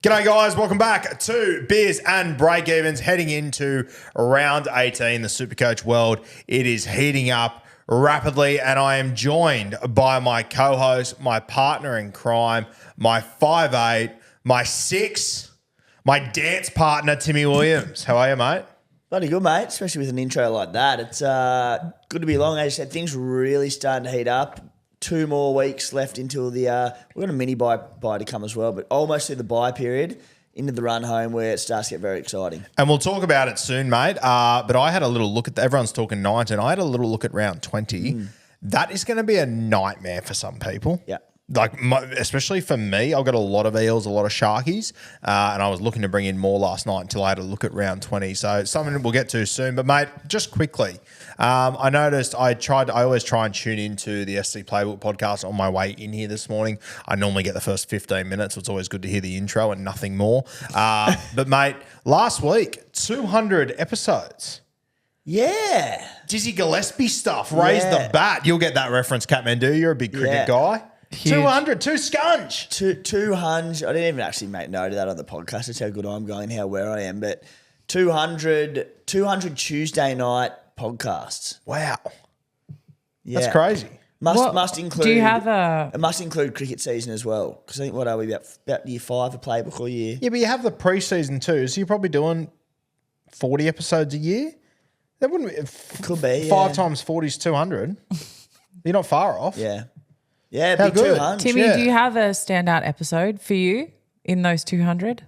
G'day guys, welcome back to Beers and Breakevens, heading into round 18, the SuperCoach world. It is heating up rapidly and I am joined by my co-host, my partner in crime, my 5'8", my 6, my dance partner, Timmy Williams. How are you, mate? Bloody good, mate, especially with an intro like that. It's good to be along. As you said, things really starting to heat up. 2 more weeks left until the we've got a mini bye to come as well, but almost through the bye period into the run home where it starts to get very exciting. And we'll talk about it soon, mate. But I had a little look at everyone's talking 19. I had a little look at round 20. That is going to be a nightmare for some people. Yeah. Like, especially for me, I've got a lot of eels, a lot of sharkies, and I was looking to bring in more last night until I had a look at round 20. So it's something we'll get to soon. But, mate, just quickly, I noticed I always try and tune into the SC Playbook podcast on my way in here this morning. I normally get the first 15 minutes. So it's always good to hear the intro and nothing more. But, mate, last week, 200 episodes. Yeah. Dizzy Gillespie stuff. Raise the bat. You'll get that reference, Kathmandu. You're a big cricket guy. Huge. 200, 2 scunch. 200. I didn't even actually make note of that on the podcast. That's how good I'm going, where I am. But 200 Tuesday night podcasts. Wow. Yeah. That's crazy. Must include. Do you have a? It must include cricket season as well. Because I think, what are we, about year 5 of Playbook or year? Yeah, but you have the pre-season too, so you're probably doing 40 episodes a year? That wouldn't be. Could be, 5 times 40 is 200. You're not far off. Yeah. Yeah, How big good? 200. Timmy, Yeah. do you have a standout episode for you in those 200?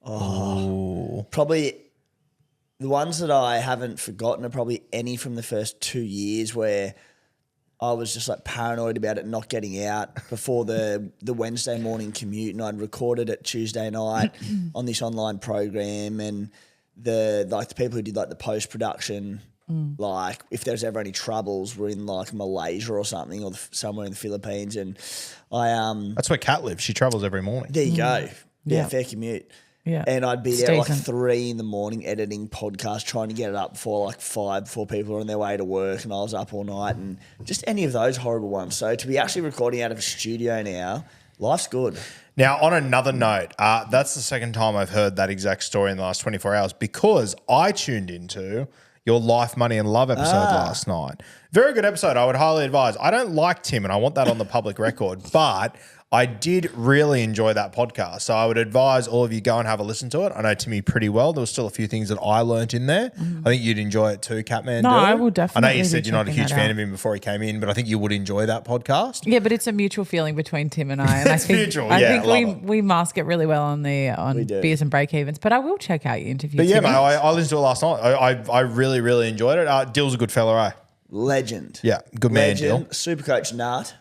Probably the ones that I haven't forgotten are probably any from the first 2 years where I was just like paranoid about it not getting out before the Wednesday morning commute, and I'd recorded it Tuesday night on this online program, and the people who did like the post production, like if there's ever any troubles, we're in like Malaysia or something, or somewhere in the Philippines, and I That's where Kat lives. She travels every morning. there you go, Yeah. fair commute. Yeah. And I'd be It's there at like decent. 3 in the morning editing podcast, trying to get it up before like 5, before people are on their way to work, and I was up all night, and just any of those horrible ones. So to be actually recording out of a studio now, life's good. Now, on another note, that's the second time I've heard that exact story in the last 24 hours because I tuned into your Life, Money and Love episode last night. Very good episode. I would highly advise. I don't like Tim, and I want that on the public record, but I did really enjoy that podcast. So I would advise all of you go and have a listen to it. I know Timmy pretty well. There was still a few things that I learnt in there. I think you'd enjoy it too, Catman. No, I will definitely I know you be said you're not a checking huge that fan out. of him before he came in, but I think you would enjoy that podcast. Yeah, but it's a mutual feeling between Tim and I. And It's mutual, I yeah, think I love it. we mask it really well on do. Beers and Breakevens. But I will check out your interview. But yeah, Timmy. mate, I listened to it last night. I really, really enjoyed it. Dill's a good fella, eh? Legend. Yeah, good man, Dill. Legend. Supercoach Nart.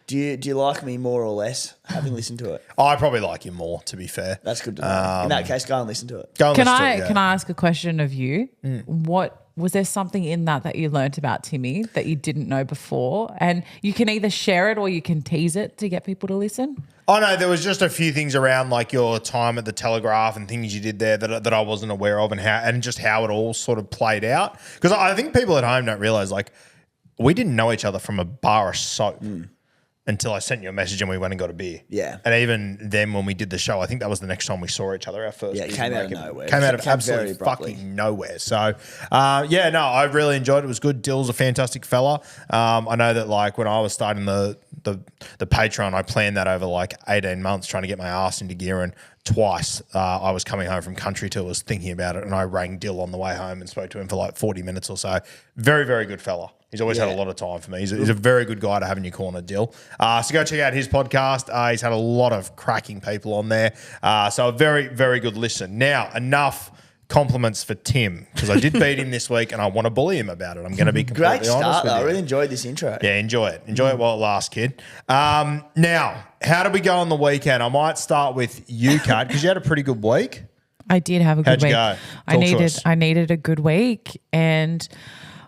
Do you like me more or less, having listened to it? I probably like you more, to be fair. That's good to know. In that case, go and listen to it. Go and Can listen to I it, yeah. can I ask a question of you? What was there something in that you learnt about Timmy that you didn't know before? And you can either share it or you can tease it to get people to listen. Oh, no, there was just a few things around like your time at the Telegraph and things you did there that I wasn't aware of, and just how it all sort of played out. Because I think people at home don't realise, like, we didn't know each other from a bar of soap until I sent you a message and we went and got a beer. Yeah. And even then when we did the show, I think that was the next time we saw each other, our first. Yeah, it Beers came and out of Breakevens. nowhere. Came out of Came very absolutely abruptly. fucking nowhere. So, yeah, no, I really enjoyed it. It was good. Dill's a fantastic fella. I know that, like, when I was starting the Patreon, I planned that over like 18 months trying to get my ass into gear, and twice I was coming home from country tours thinking about it, and I rang Dill on the way home and spoke to him for like 40 minutes or so. Very, very good fella. He's always had a lot of time for me. He's a very good guy to have in your corner, Dill. So go check out his podcast. He's had a lot of cracking people on there. So a very, very good listen. Now, enough compliments for Tim, because I did beat him this week and I want to bully him about it. I'm going to be completely Great honest start, with though. you. I really enjoyed this intro. Yeah, enjoy it. Enjoy it while it lasts, kid. Now, how did we go on the weekend? I might start with you, Kat, because you had a pretty good week. I did have a good How'd you week. go? Talk to us. I needed a good week, and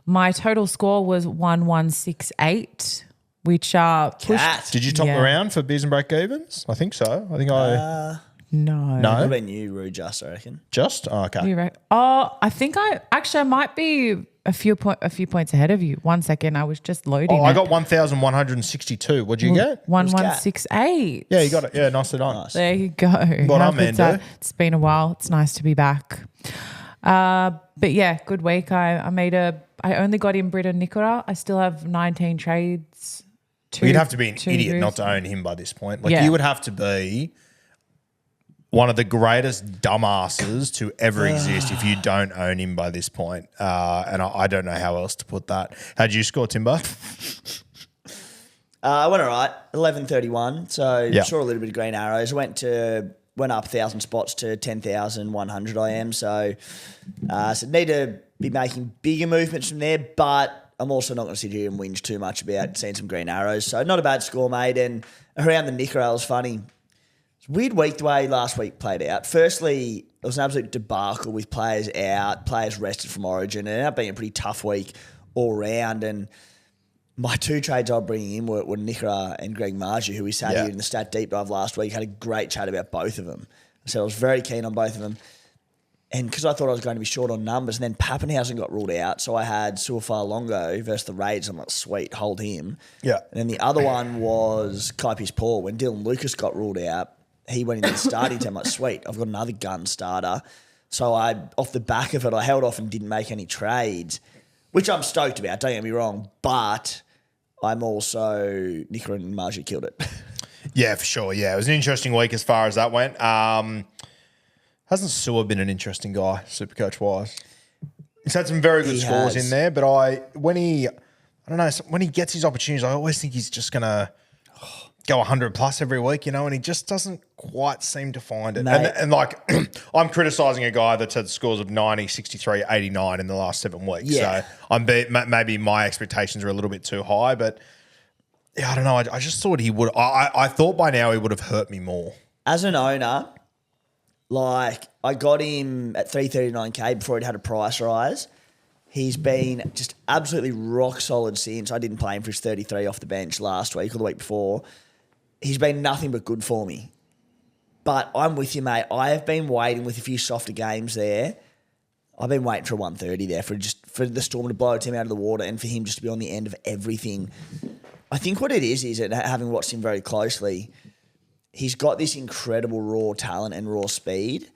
my total score was 1168, which pushed. Cat. Did you top Yeah. the round for Beers and Breakevens? I think so. I think I No. Would No, have been you, Rue, just, I reckon. just okay. I think I might be a few points ahead of you. 1 second, I was just loading. Oh, I got 1,162. What'd you get? 1168. Yeah, you got it. Yeah, nicely done. Nice. There you go. Well How done, good's man, that? It's been a while. It's nice to be back. But yeah, good week. I only got in Britta Nicola. I still have 19 trades. You'd have to be an two idiot roos. not to own him by this point. Like Yeah. you would have to be one of the greatest dumbasses to ever exist if you don't own him by this point. And I don't know how else to put that. How'd you score, Timbo? I went all right, 11:31. So Yeah. saw a little bit of green arrows. Went up 1,000 spots to 10,100 I am. So need to be making bigger movements from there, but I'm also not going to sit here and whinge too much about seeing some green arrows. So not a bad score, mate. And around the Nicola, it was funny. It's a weird week the way last week played out. Firstly, it was an absolute debacle with players out, players rested from Origin. It ended up being a pretty tough week all round. And my two trades I was bringing in were Nicola and Greg Marju, who we sat here in the Stat Deep Dive last week, had a great chat about both of them. So I was very keen on both of them. And because I thought I was going to be short on numbers, and then Pappenhausen got ruled out, so I had Suafar Longo versus the Raids. I'm like, sweet, hold him. Yeah. And then the other one was Kaipis Paul. When Dylan Lucas got ruled out, he went into the starting team. I'm like, sweet, I've got another gun starter. So off the back of it, I held off and didn't make any trades, which I'm stoked about, don't get me wrong. But I'm also, Nicola and Margie killed it. Yeah, for sure. Yeah, it was an interesting week as far as that went. Hasn't Sewer been an interesting guy, Supercoach wise? He's had some very good scores in there, but when he gets his opportunities, I always think he's just gonna go 100 plus every week, and he just doesn't quite seem to find it. And like, I'm criticising a guy that's had scores of 90, 63, 89 in the last 7 weeks. Yeah. So maybe my expectations are a little bit too high, but yeah, I don't know. I just thought he would. I thought by now he would have hurt me more. As an owner, like, I got him at 339K before he'd had a price rise. He's been just absolutely rock solid since. I didn't play him for his 33 off the bench last week or the week before. He's been nothing but good for me. But I'm with you, mate. I have been waiting with a few softer games there. I've been waiting for 130 there for the Storm to blow a team out of the water and for him just to be on the end of everything. I think what it is that having watched him very closely, he's got this incredible raw talent and raw speed,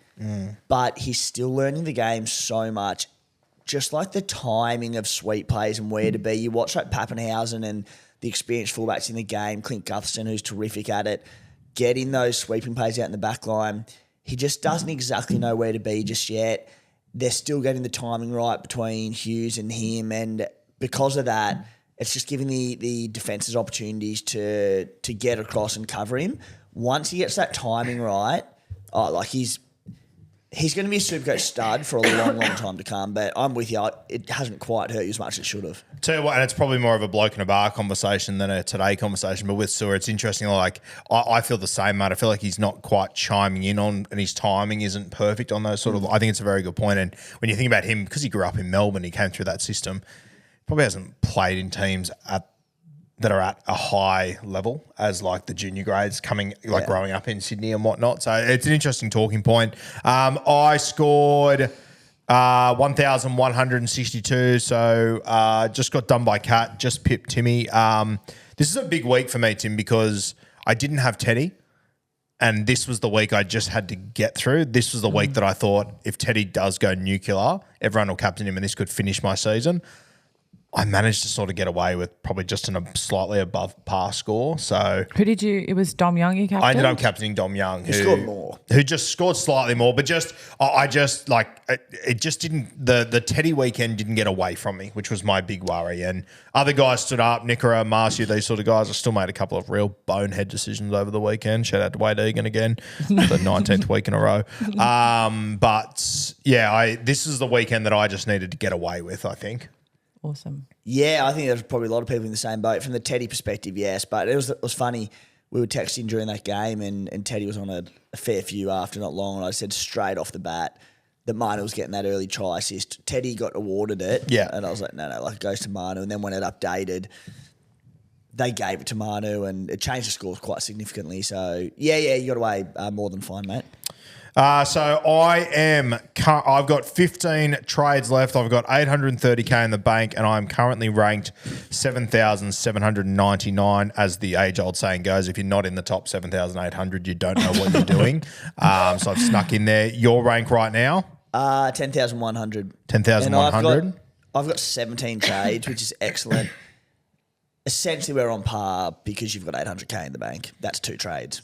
but he's still learning the game so much. Just like the timing of sweep plays and where to be. You watch like Pappenhausen and the experienced fullbacks in the game, Clint Gutherson, who's terrific at it, getting those sweeping plays out in the back line. He just doesn't exactly know where to be just yet. They're still getting the timing right between Hughes and him, and because of that, it's just giving the defences opportunities to get across and cover him. Once he gets that timing right, he's going to be a Supercoach stud for a long, long time to come. But I'm with you. It hasn't quite hurt you as much as it should have. Tell you what, and it's probably more of a bloke in a bar conversation than a today conversation. But with Sewer, it's interesting. Like, I feel the same, mate. I feel like he's not quite chiming in on, and his timing isn't perfect on those sort of. I think it's a very good point. And when you think about him, because he grew up in Melbourne, he came through that system. Probably hasn't played in teams that are at a high level as like the junior grades growing up in Sydney and whatnot. So it's an interesting talking point. I scored 1,162. So just got done by Kat, just pipped Timmy. This is a big week for me, Tim, because I didn't have Teddy. And this was the week I just had to get through. This was the week that I thought if Teddy does go nuclear, everyone will captain him and this could finish my season. I managed to sort of get away with probably just a slightly above par score. So Who did you? It was Dom Young you captained? I ended up captaining Dom Young, who scored more. Who just scored slightly more, but it just didn't. The Teddy weekend didn't get away from me, which was my big worry. And other guys stood up, Nicola, Marcia, these sort of guys. I still made a couple of real bonehead decisions over the weekend. Shout out to Wade Egan again, the 19th week in a row. But yeah, this is the weekend that I just needed to get away with, I think. Awesome. Yeah, I think there's probably a lot of people in the same boat. From the Teddy perspective, yes. But it was funny. We were texting during that game and Teddy was on a fair few after not long, and I said straight off the bat that Manu was getting that early try assist. Teddy got awarded it. Yeah. And I was like, no, it goes to Manu. And then when it updated, they gave it to Manu and it changed the scores quite significantly. So, yeah, you got away more than fine, mate. So I've got 15 trades left. I've got 830K in the bank, and I'm currently ranked 7,799. As the age-old saying goes, if you're not in the top 7,800, you don't know what you're doing. So I've snuck in there. Your rank right now? 10,100. 10,100. I've got 17 trades, which is excellent. Essentially, we're on par because you've got 800K in the bank. That's 2 trades.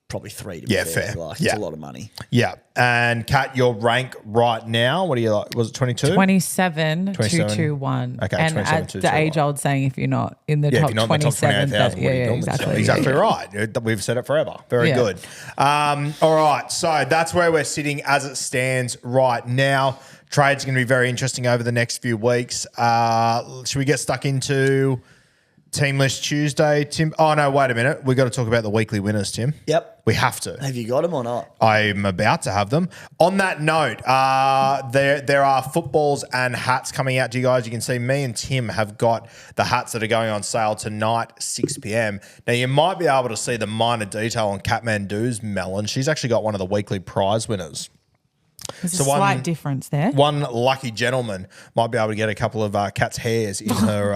Probably 3 to be fair. Fair. It's a lot of money. Yeah. And Kat, your rank right now, what are you like? Was it 22? 27,221. Okay, and 27,221. the age-old saying, if you're not in the top 27, exactly right. We've said it forever. Very good. All right. So that's where we're sitting as it stands right now. Trade's going to be very interesting over the next few weeks. Should we get stuck into Team List Tuesday, Tim? Oh, no, wait a minute. We've got to talk about the weekly winners, Tim. Yep. We have to. Have you got them or not? I'm about to have them. On that note, there are footballs and hats coming out to you guys. You can see me and Tim have got the hats that are going on sale tonight, 6 p.m. Now, you might be able to see the minor detail on Kathmandu's melon. She's actually got one of the weekly prize winners. There's a slight difference there. One lucky gentleman might be able to get a couple of Kat's hairs in her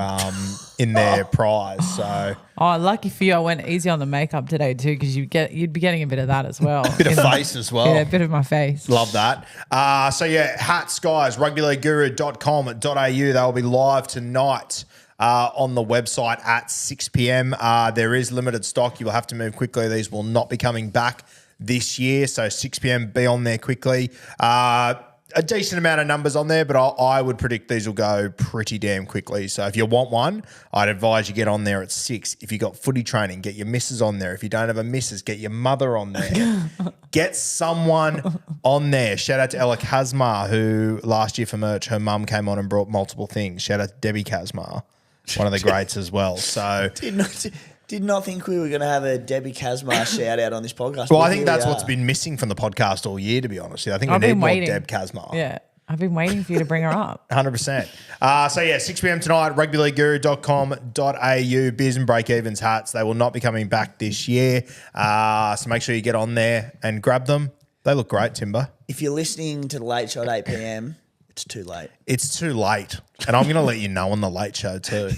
in their prize. So, lucky for you, I went easy on the makeup today too, because you'd be getting a bit of that as well. a bit of face as well. Yeah, a bit of my face. Love that. Hats, guys, rugbyleagueguru.com.au. They'll be live tonight on the website at 6 p.m. There is limited stock. You will have to move quickly. These will not be coming back this year, so 6 p.m. be on there quickly. A decent amount of numbers on there, but I would predict these will go pretty damn quickly. So if you want one, I'd advise you get on there at 6. If you got footy training, get your missus on there. If you don't have a missus, get your mother on there. Get someone on there. Shout out to Ella Kazmar, who last year for merch, her mum came on and brought multiple things. Shout out to Debbie Kazmar, one of the greats as well. So Did not think we were going to have a Debbie Kazmar shout out on this podcast. Well, I think that's what's been missing from the podcast all year, to be honest. I think we need more Deb Kazmar. Yeah, I've been waiting for you to bring her up. 100%. 6 p.m. tonight, rugbyleagueguru.com.au, Beers and Breakevens hats. They will not be coming back this year. So make sure you get on there and grab them. They look great, Timber. If you're listening to the Late Show at 8 p.m, it's too late. It's too late. And I'm going to let you know on the Late Show too.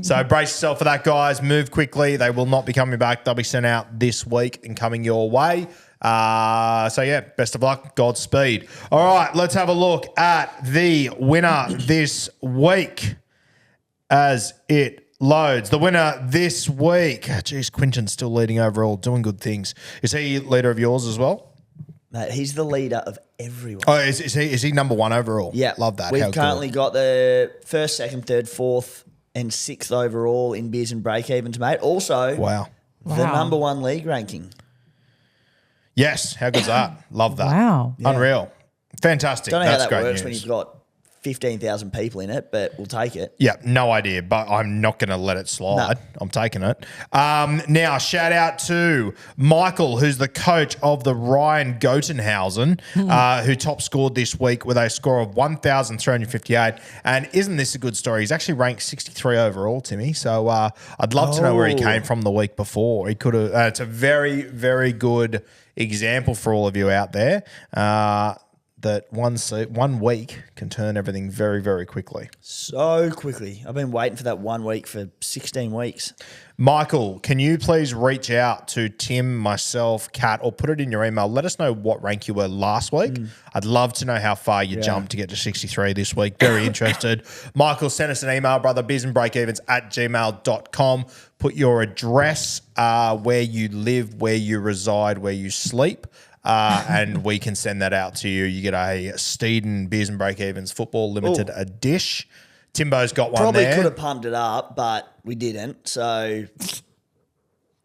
So brace yourself for that, guys. Move quickly. They will not be coming back. They'll be sent out this week and coming your way. Best of luck. Godspeed. All right, let's have a look at the winner this week as it loads. The winner this week. Geez, Quinton's still leading overall, doing good things. Is he leader of yours as well? Mate, he's the leader of everyone. Oh, is he number one overall? Yeah. Love that. We've currently got the first, second, third, fourth, and sixth overall in Beers and Breakevens, mate. Also, the number one league ranking. Yes. How good's that? Love that. Wow. Yeah. Unreal. Fantastic. Don't know That's how that great works news. when you've got 15,000 people in it, but we'll take it. Yeah, no idea, but I'm not going to let it slide. No. I'm taking it. Now, shout out to Michael, who's the coach of the Ryan Gotenhausen, who top scored this week with a score of 1,358. And isn't this a good story? He's actually ranked 63 overall, Timmy. So I'd love to know where he came from the week before. He could have. It's a very, very good example for all of you out there. That one week can turn everything very, very quickly. So quickly. I've been waiting for that 1 week for 16 weeks. Michael, can you please reach out to Tim, myself, Kat, or put it in your email? Let us know what rank you were last week. I'd love to know how far you jumped to get to 63 this week. Very interested. Michael, send us an email, brother, beersandbreakevens@gmail.com. Put your address, where you live, where you reside, where you sleep. And we can send that out to you. You get a Steeden Beers and Breakevens Football Limited a dish. Timbo's got one Probably there. could have pumped it up, but we didn't. So,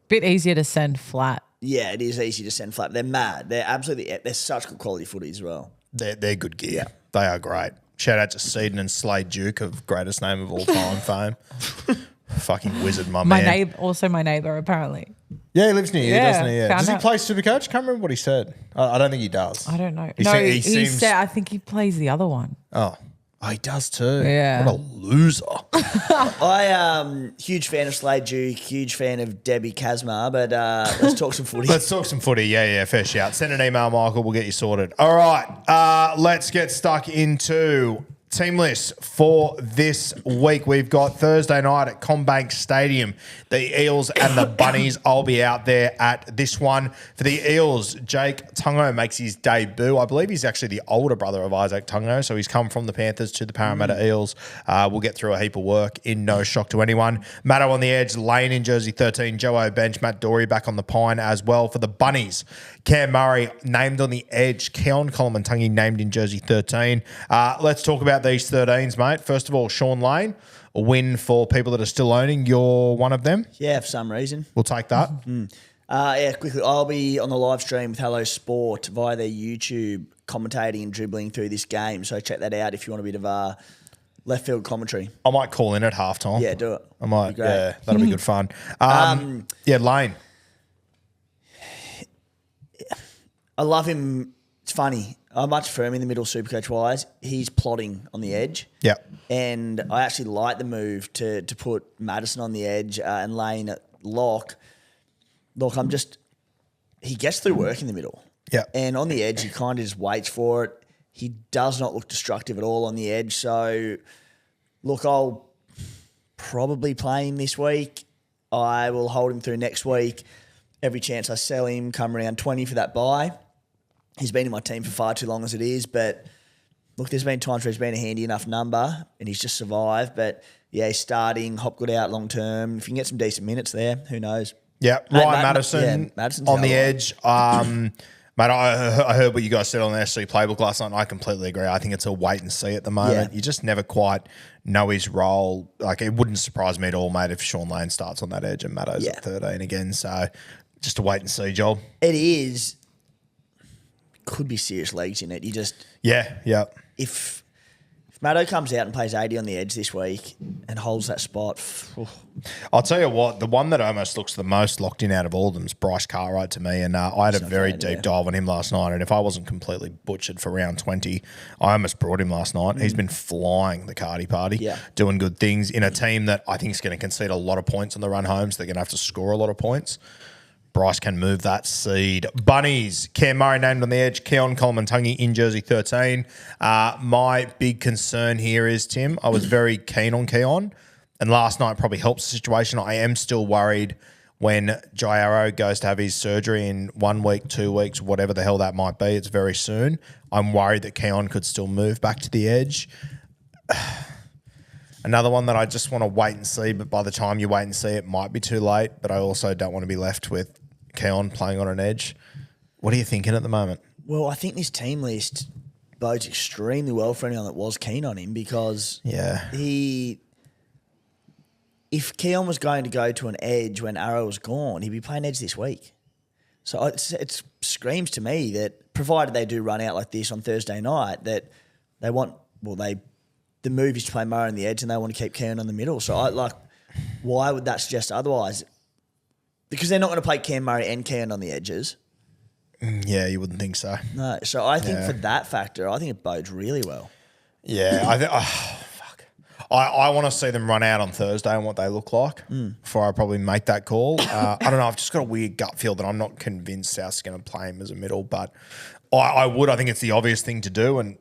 bit easier to send flat. yeah, it is easy to send flat. They're mad. They're such good quality footy as well. They're good gear. They are great. Shout out to Steeden and Slade Duke of greatest name of all time fame. Fucking wizard, my man. My neighbour, apparently. Yeah, he lives near you, doesn't he? Yeah. Does he out. play Supercoach? Can't remember what he said. I don't think he does. I don't know. He He seems- said, I think he plays the other one. Oh, Oh, he does too. Yeah. What a loser. I huge fan of Slade Duke, huge fan of Debbie Kazma, but let's talk some footy. Let's talk some footy. Yeah, fair shout. Send an email, Michael. We'll get you sorted. All right, let's get stuck into team list for this week. We've got Thursday night at Combank Stadium. The Eels and the Bunnies. I'll be out there at this one. For the Eels, Jake Tungo makes his debut. I believe he's actually the older brother of Isaac Tungo, so he's come from the Panthers to the Parramatta Eels. We'll get through a heap of work in no shock to anyone. Matto on the edge, Lane in jersey 13, Joe bench, Matt Dory back on the pine as well. For the Bunnies, Cam Murray named on the edge, Keon Colomantungi named in jersey 13. Let's talk about these 13s, mate. First of all, Sean Lane, a win for people that are still owning. You're one of them. Yeah, for some reason. We'll take that. Yeah, quickly, I'll be on the live stream with Hello Sport via their YouTube commentating and dribbling through this game. So check that out if you want a bit of left field commentary. I might call in at halftime. Yeah, do it. I might. Be great. Yeah, that'll be good fun. Yeah, Lane. I love him. It's funny. I much prefer him in the middle, Supercoach wise. He's plotting on the edge. Yeah. And I actually like the move to put Madison on the edge and Lane at lock. Look, he gets through work in the middle. Yeah. And on the edge, he kind of just waits for it. He does not look destructive at all on the edge. So, look, I'll probably play him this week. I will hold him through next week. Every chance I sell him, come around 20 for that buy. He's been in my team for far too long as it is, but look, there's been times where he's been a handy enough number and he's just survived. But yeah, he's starting, Hopgood out long term. If you can get some decent minutes there, who knows? Yeah, Ryan Madison Madison's on the another edge. Mate, I heard what you guys said on the SC Playbook last night, and I completely agree. I think it's a wait and see at the moment. Yeah. You just never quite know his role. Like, it wouldn't surprise me at all, mate, if Sean Lane starts on that edge and Matto's at 13 again. So just a wait and see job. It is. Could be serious legs in it. You just Yeah. if Matto comes out and plays 80 on the edge this week and holds that spot. I'll tell you what, the one that almost looks the most locked in out of all of them is Bryce Cartwright to me. And I had a very deep dive on him last night. And if I wasn't completely butchered for round 20, I almost brought him last night. He's been flying the Cardi party, doing good things in a team that I think is going to concede a lot of points on the run home. So they're going to have to score a lot of points. Bryce can move that seed. Bunnies, Cam Murray named on the edge, Keon Colomantungi in jersey 13. My big concern here is, Tim, I was very keen on Keon, and last night probably helps the situation. I am still worried when Jairo goes to have his surgery in 1 week, 2 weeks, whatever the hell that might be. It's very soon. I'm worried that Keon could still move back to the edge. Another one that I just want to wait and see, but by the time you wait and see, it might be too late. But I also don't want to be left with Keon playing on an edge. What are you thinking at the moment? Well, I think this team list bodes extremely well for anyone that was keen on him because if Keon was going to go to an edge when Arrow was gone, he'd be playing edge this week. So it screams to me that provided they do run out like this on Thursday night, that they want, the move is to play Murray on the edge and they want to keep Keon on the middle. So why would that suggest otherwise? Because they're not going to play Cam Murray and Keon on the edges. Yeah, you wouldn't think so. No. So I think for that factor, I think it bodes really well. Yeah, I want to see them run out on Thursday and what they look like before I probably make that call. I don't know. I've just got a weird gut feel that I'm not convinced South's going to play him as a middle, but I would. I think it's the obvious thing to do, and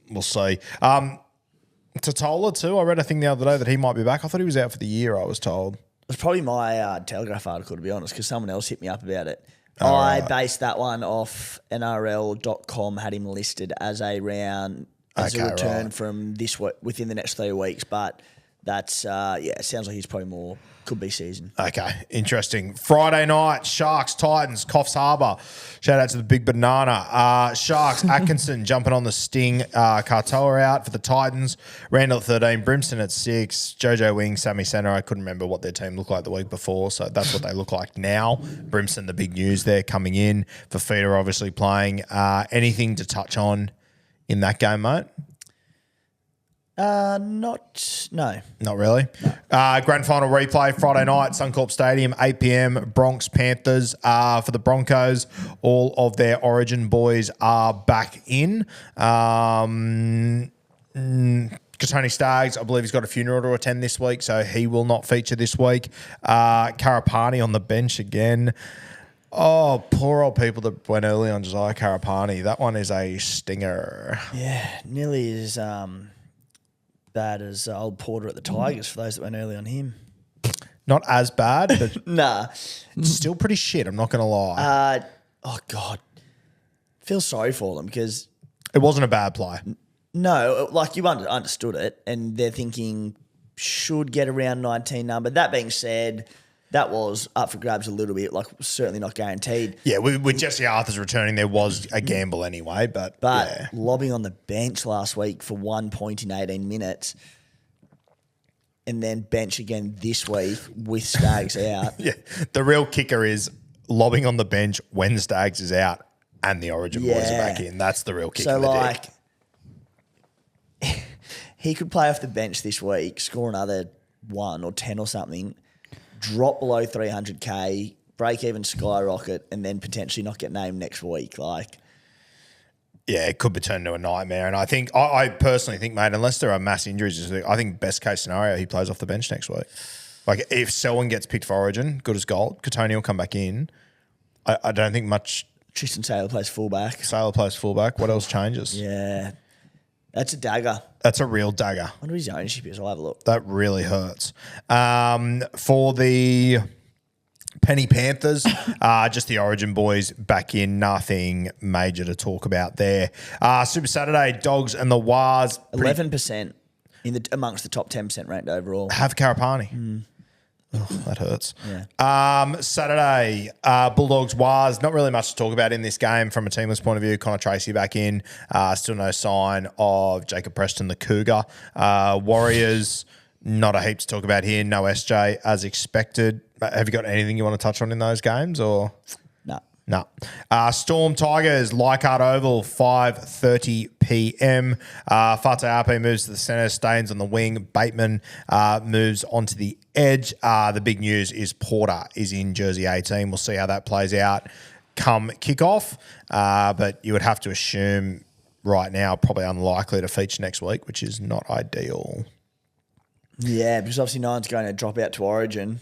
we'll see. Totola too. I read a thing the other day that he might be back. I thought he was out for the year, I was told. It's probably my Telegraph article, to be honest, because someone else hit me up about it. I based that one off NRL.com, had him listed as a return from this within the next 3 weeks. But that's, it sounds like he's probably more, could be season. Okay, interesting. Friday night, Sharks, Titans, Coffs Harbour. Shout out to the big banana. Sharks, Atkinson jumping on the sting. Cartoa out for the Titans. Randall at 13, Brimson at 6, Jojo Wing, Sammy Centre. I couldn't remember what their team looked like the week before, so that's what they look like now. Brimson, the big news there coming in. Fafita obviously playing. Anything to touch on in that game, mate? No. Not really. No. Grand final replay Friday night, Suncorp Stadium, 8 p.m. Bronx Panthers. For the Broncos, all of their Origin boys are back in. Tony Staggs, I believe he's got a funeral to attend this week, so he will not feature this week. Karapani on the bench again. Oh, poor old people that went early on Josiah Karapani. That one is a stinger. Yeah, nearly as bad as old Porter at the Tigers for those that went early on him. Not as bad, but Nah. still pretty shit, I'm not going to lie. Oh, God. Feel sorry for them because, It wasn't a bad play. no, like you understood it and they're thinking should get around 19 number. That being said, that was up for grabs a little bit, like certainly not guaranteed. Yeah, with Jesse Arthur's returning, there was a gamble anyway, but yeah. Lobbing on the bench last week for 1 point in 18 minutes and then bench again this week with Staggs out. Yeah, the real kicker is lobbing on the bench when Staggs is out and the Origin boys are back in. That's the real kick. So, in the like, dick. he could play off the bench this week, score another 1 or 10 or something, drop below 300K, break even skyrocket, and then potentially not get named next week. Like, Yeah, it could be turned into a nightmare. And I personally think, mate, unless there are mass injuries, I think best case scenario, he plays off the bench next week. Like, if Selwyn gets picked for Origin, good as gold. Katoni will come back in. I don't think much. Tristan Saylor plays fullback. Saylor plays fullback. What else changes? Yeah. That's a dagger. That's a real dagger. I wonder what his ownership is. I'll have a look. That really hurts. For the Penny Panthers, just the Origin boys back in. Nothing major to talk about there. Super Saturday, Dogs and the Wars. 11% amongst the top 10% ranked overall. Have Karapani. Oh, that hurts. Yeah. Saturday, Bulldogs Wars. Not really much to talk about in this game from a teamless point of view. Connor Tracy back in. Still no sign of Jacob Preston, the Cougar. Warriors, not a heap to talk about here. No SJ as expected. Have you got anything you want to touch on in those games or? No. Storm Tigers, Leichhardt Oval, 5:30 p.m. Fate Ape moves to the centre, Staines on the wing. Bateman moves onto the edge. The big news is Porter is in jersey 18. We'll see how that plays out come kickoff. But you would have to assume right now probably unlikely to feature next week, which is not ideal. Yeah, because obviously no one's going to drop out to Origin.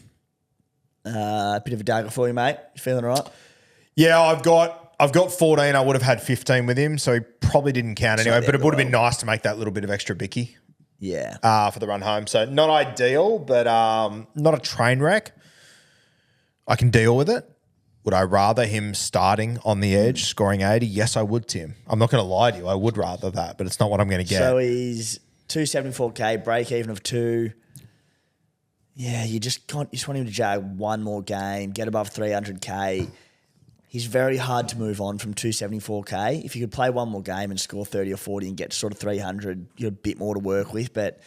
A bit of a dagger for you, mate. You feeling all right? Yeah, I've got 14. I would have had 15 with him, so he probably didn't count anyway. But it would have been nice to make that little bit of extra bicky. Yeah. For the run home. So not ideal, but not a train wreck. I can deal with it. Would I rather him starting on the edge, scoring 80? Yes, I would, Tim. I'm not going to lie to you. I would rather that, but it's not what I'm going to get. So he's 274K, break even of 2. Yeah, you just want him to jag one more game, get above 300K. He's very hard to move on from 274K. If you could play one more game and score 30 or 40 and get to sort of 300, you're a bit more to work with, but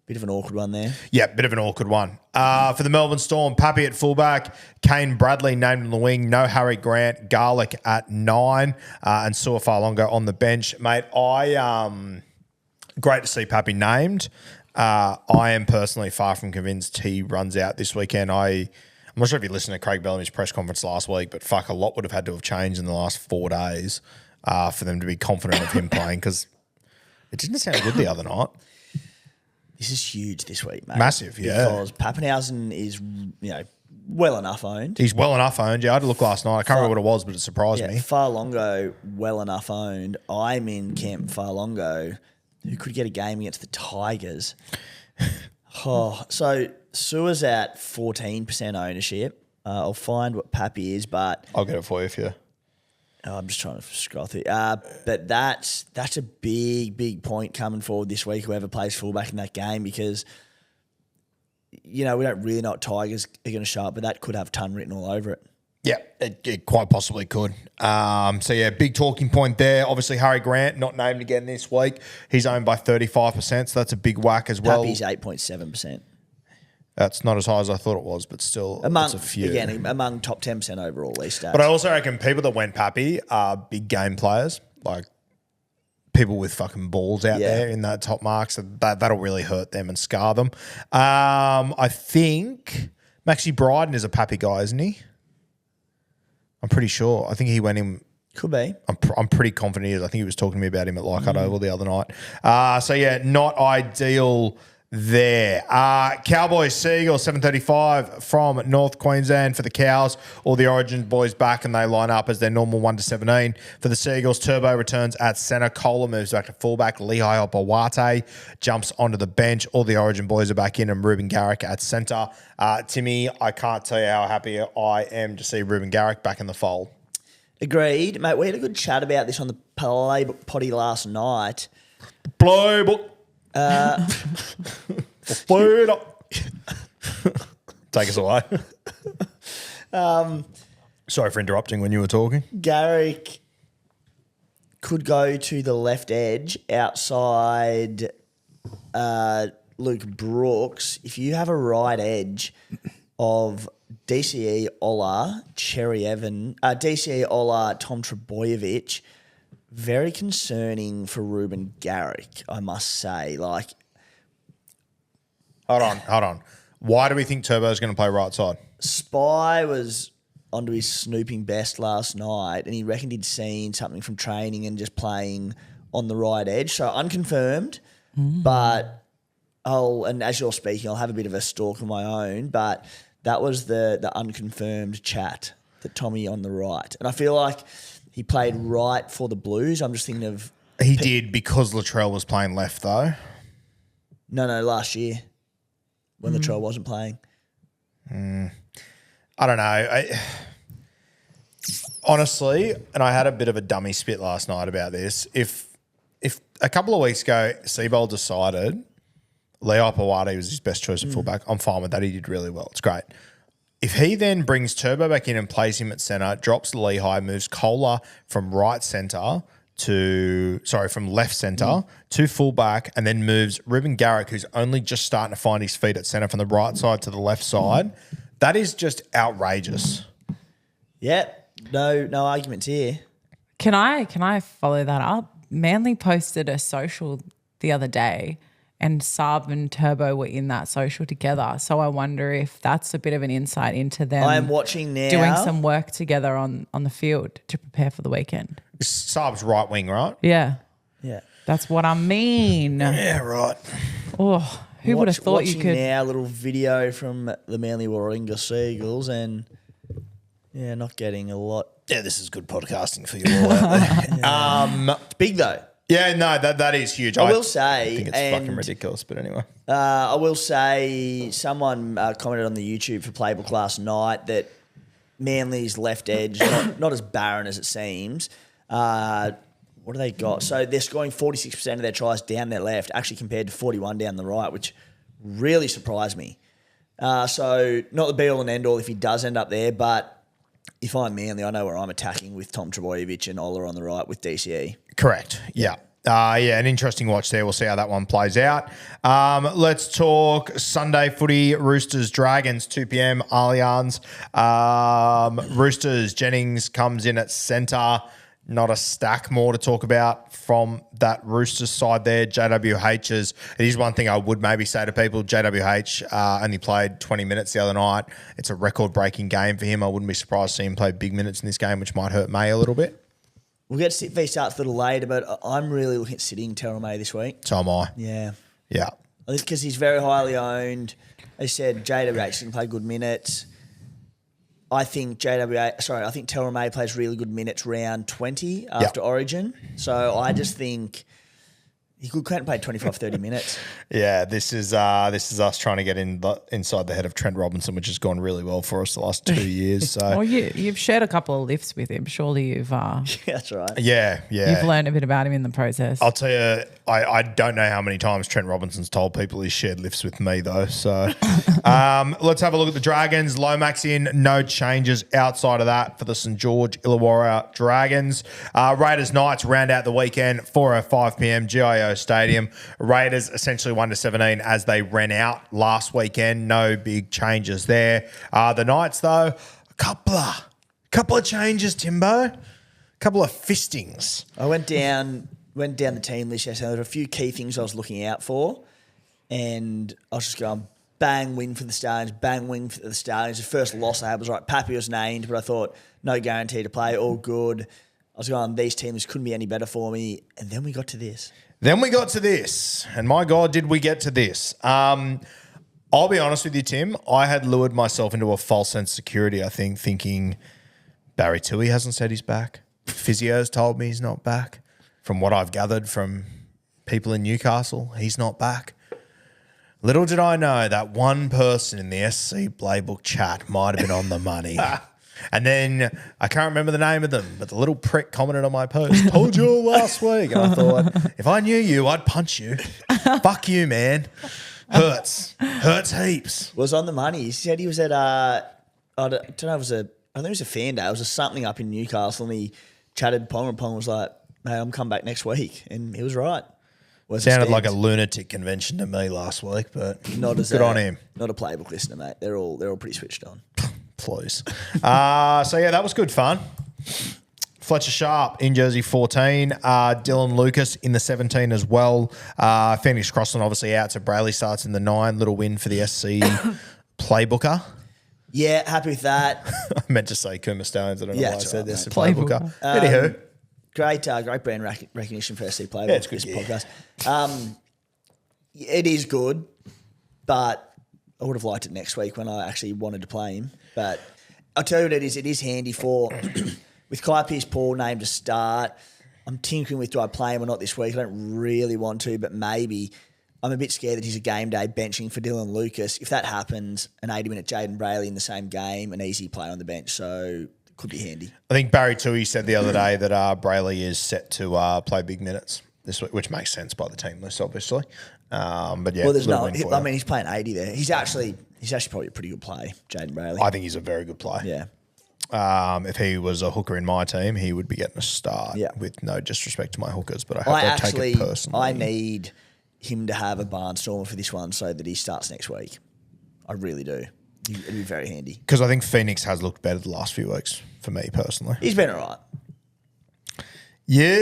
bit of an awkward one there. Yeah, bit of an awkward one. For the Melbourne Storm, Pappy at fullback, Kane Bradley named on the wing, no Harry Grant, Garlic at 9, and Suafalonga on the bench. Mate, great to see Pappy named. I am personally far from convinced he runs out this weekend. I'm not sure if you listened to Craig Bellamy's press conference last week, but fuck, a lot would have had to have changed in the last 4 days for them to be confident of him playing because it didn't sound good the other night. This is huge this week, mate. Massive, yeah. Because Pappenhausen is, well enough owned. He's well enough owned. Yeah, I had a look last night. I can't remember what it was, but it surprised me. Farlongo, well enough owned. I'm in camp Farlongo, who could get a game against the Tigers. So Sua's at 14% ownership. I'll find what Pappy is, but I'll get it for you if you. I'm just trying to scroll through. But that's a big point coming forward this week, whoever plays fullback in that game, because, we don't really know what Tigers are going to show up, but that could have ton written all over it. Yeah, it quite possibly could. Big talking point there. Obviously, Harry Grant not named again this week. He's owned by 35%, so that's a big whack as well. Pappy's 8.7%. That's not as high as I thought it was, but still, it's a few. Again, among top 10% overall, these stats. But I also reckon people that went Pappy are big game players, like people with fucking balls out there in that top mark, so that'll really hurt them and scar them. I think Maxi Bryden is a Pappy guy, isn't he? I'm pretty sure. I think he went in. Could be. I'm pretty confident he is. I think he was talking to me about him at Leichhardt Oval the other night. So, yeah, not ideal there. Cowboys Seagulls 7:35 from North Queensland for the Cows. All the Origin boys back and they line up as their normal 1-17. For the Seagulls, Turbo returns at centre. Kohler moves back to fullback. Lehigh Opawate jumps onto the bench. All the Origin boys are back in and Ruben Garrick at centre. Timmy, I can't tell you how happy I am to see Ruben Garrick back in the fold. Agreed. Mate, we had a good chat about this on the Playbook potty last night. Playbook. Take us away. Sorry for interrupting when you were talking. Garrick could go to the left edge outside Luke Brooks. If you have a right edge of DCE, Ola, DCE, Ola, Tom Trebojevic, very concerning for Ruben Garrick, I must say. Like, Hold on. Why do we think Turbo's going to play right side? Spy was onto his snooping best last night and he reckoned he'd seen something from training and just playing on the right edge. So unconfirmed, but and as you're speaking, I'll have a bit of a stalk of my own, but that was the unconfirmed chat that Tommy on the right. And I feel like he played right for the Blues. I'm just thinking of... He did because Latrell was playing left though. No, last year when Latrell wasn't playing. I don't know. Honestly, and I had a bit of a dummy spit last night about this. If a couple of weeks ago Seabold decided Leo Pawade was his best choice of fullback, I'm fine with that. He did really well. It's great. If he then brings Turbo back in and plays him at centre, drops Lehigh, moves Kohler from right centre from left centre to fullback, and then moves Ruben Garrick, who's only just starting to find his feet at centre from the right side to the left side, that is just outrageous. Yeah, no arguments here. Can I follow that up? Manly posted a social the other day and Saab and Turbo were in that social together. So I wonder if that's a bit of an insight into them. I am watching now. Doing some work together on the field to prepare for the weekend. Saab's right wing, right? Yeah. Yeah. That's what I mean. Yeah, right. Oh, who would have thought you could? Watching now a little video from the Manly Warringah Seagulls and, not getting a lot. Yeah, this is good podcasting for you all out there. It's big though. Yeah, no, that is huge. I will say, I think it's fucking ridiculous, but anyway. I will say someone commented on the YouTube for Playbook last night that Manly's left edge, not as barren as it seems. What do they got? So they're scoring 46% of their tries down their left, actually compared to 41 down the right, which really surprised me. So not the be-all and end-all if he does end up there, but if I'm Manly, I know where I'm attacking with Tom Trebojevic and Ola on the right with DCE. Correct. Yeah. An interesting watch there. We'll see how that one plays out. Let's talk Sunday footy. Roosters, Dragons, 2 p.m. Allianz. Roosters, Jennings comes in at centre. Not a stack more to talk about from that Roosters side there. JWH it is one thing I would maybe say to people. JWH only played 20 minutes the other night. It's a record-breaking game for him. I wouldn't be surprised to see him play big minutes in this game, which might hurt May a little bit. We'll get sit v starts a little later, but I'm really looking at sitting Terrell May this week. So am I. Yeah. Yeah. Because he's very highly owned. They said JWH can play good minutes. I think Terrell May plays really good minutes round 20 after Origin. So I just think he could play 25, 30 minutes. Yeah, this is us trying to get inside the head of Trent Robinson, which has gone really well for us the last 2 years. So, well, you've shared a couple of lifts with him. Surely you've that's right. Yeah. You've learned a bit about him in the process. I'll tell you, I don't know how many times Trent Robinson's told people he's shared lifts with me though. So let's have a look at the Dragons. Lomax in, no changes outside of that for the St George Illawarra Dragons. Raiders Knights round out the weekend, 4:05 p.m. GIO Stadium. Raiders essentially 1-17 as they ran out last weekend. No big changes there. The Knights though, a couple of changes, Timbo. A couple of fistings. I went down the team list yesterday. There were a few key things I was looking out for, and I was just going bang win for the Stallions, bang win for the Stallions. The first loss I had was right. Pappy was named, but I thought no guarantee to play, all good. I was going, these teams couldn't be any better for me. And then we got to this. And my God, did we get to this. I'll be honest with you, Tim. I had lured myself into a false sense of security, I think, thinking Barry Toohey hasn't said he's back. Physio's told me he's not back. From what I've gathered from people in Newcastle, he's not back. Little did I know that one person in the SC Playbook chat might have been on the money. And then I can't remember the name of them, but the little prick commented on my post, told you all last week. And I thought, if I knew you, I'd punch you. Fuck you, man. Hurts heaps. Was on the money. He said he was at, I don't know, I think it was a fan day. It was a something up in Newcastle, and he chatted Pong, and Pong was like, "Hey, I'm coming back next week," and he was right. Sounded like a lunatic convention to me last week, but not as good on him. Not a Playbook listener, mate. They're all pretty switched on. Please. So yeah, that was good fun. Fletcher Sharp in jersey 14. Dylan Lucas in the 17 as well. Phoenix Crossland obviously out. So Brayley starts in the 9. Little win for the SC Playbooker. Yeah, happy with that. I meant to say Kuma Stones. I don't know why I said this. Playbooker. Anywho. Great brand recognition for SC Playbook. Yeah, it's good. This podcast. It is good, but I would have liked it next week when I actually wanted to play him. But I'll tell you what it is. It is handy for with Kai Pearce-Paul named to start. I'm tinkering with do I play him or not this week. I don't really want to, but maybe. I'm a bit scared that he's a game day benching for Dylan Lucas. If that happens, an 80-minute Jaden Brayley in the same game, an easy play on the bench. So it could be handy. I think Barry Toohey said the other day that Brayley is set to play big minutes this week, which makes sense by the team list, obviously. But yeah, well, there's no. I mean, he's playing 80 there. He's actually probably a pretty good play, Jaden Brayley. I think he's a very good player. Yeah. If he was a hooker in my team, he would be getting a start. Yeah. With no disrespect to my hookers, but I hope they take it personally. I need him to have a barnstormer for this one so that he starts next week. I really do. It'd be very handy. Because I think Phoenix has looked better the last few weeks for me personally. He's been all right. Yeah,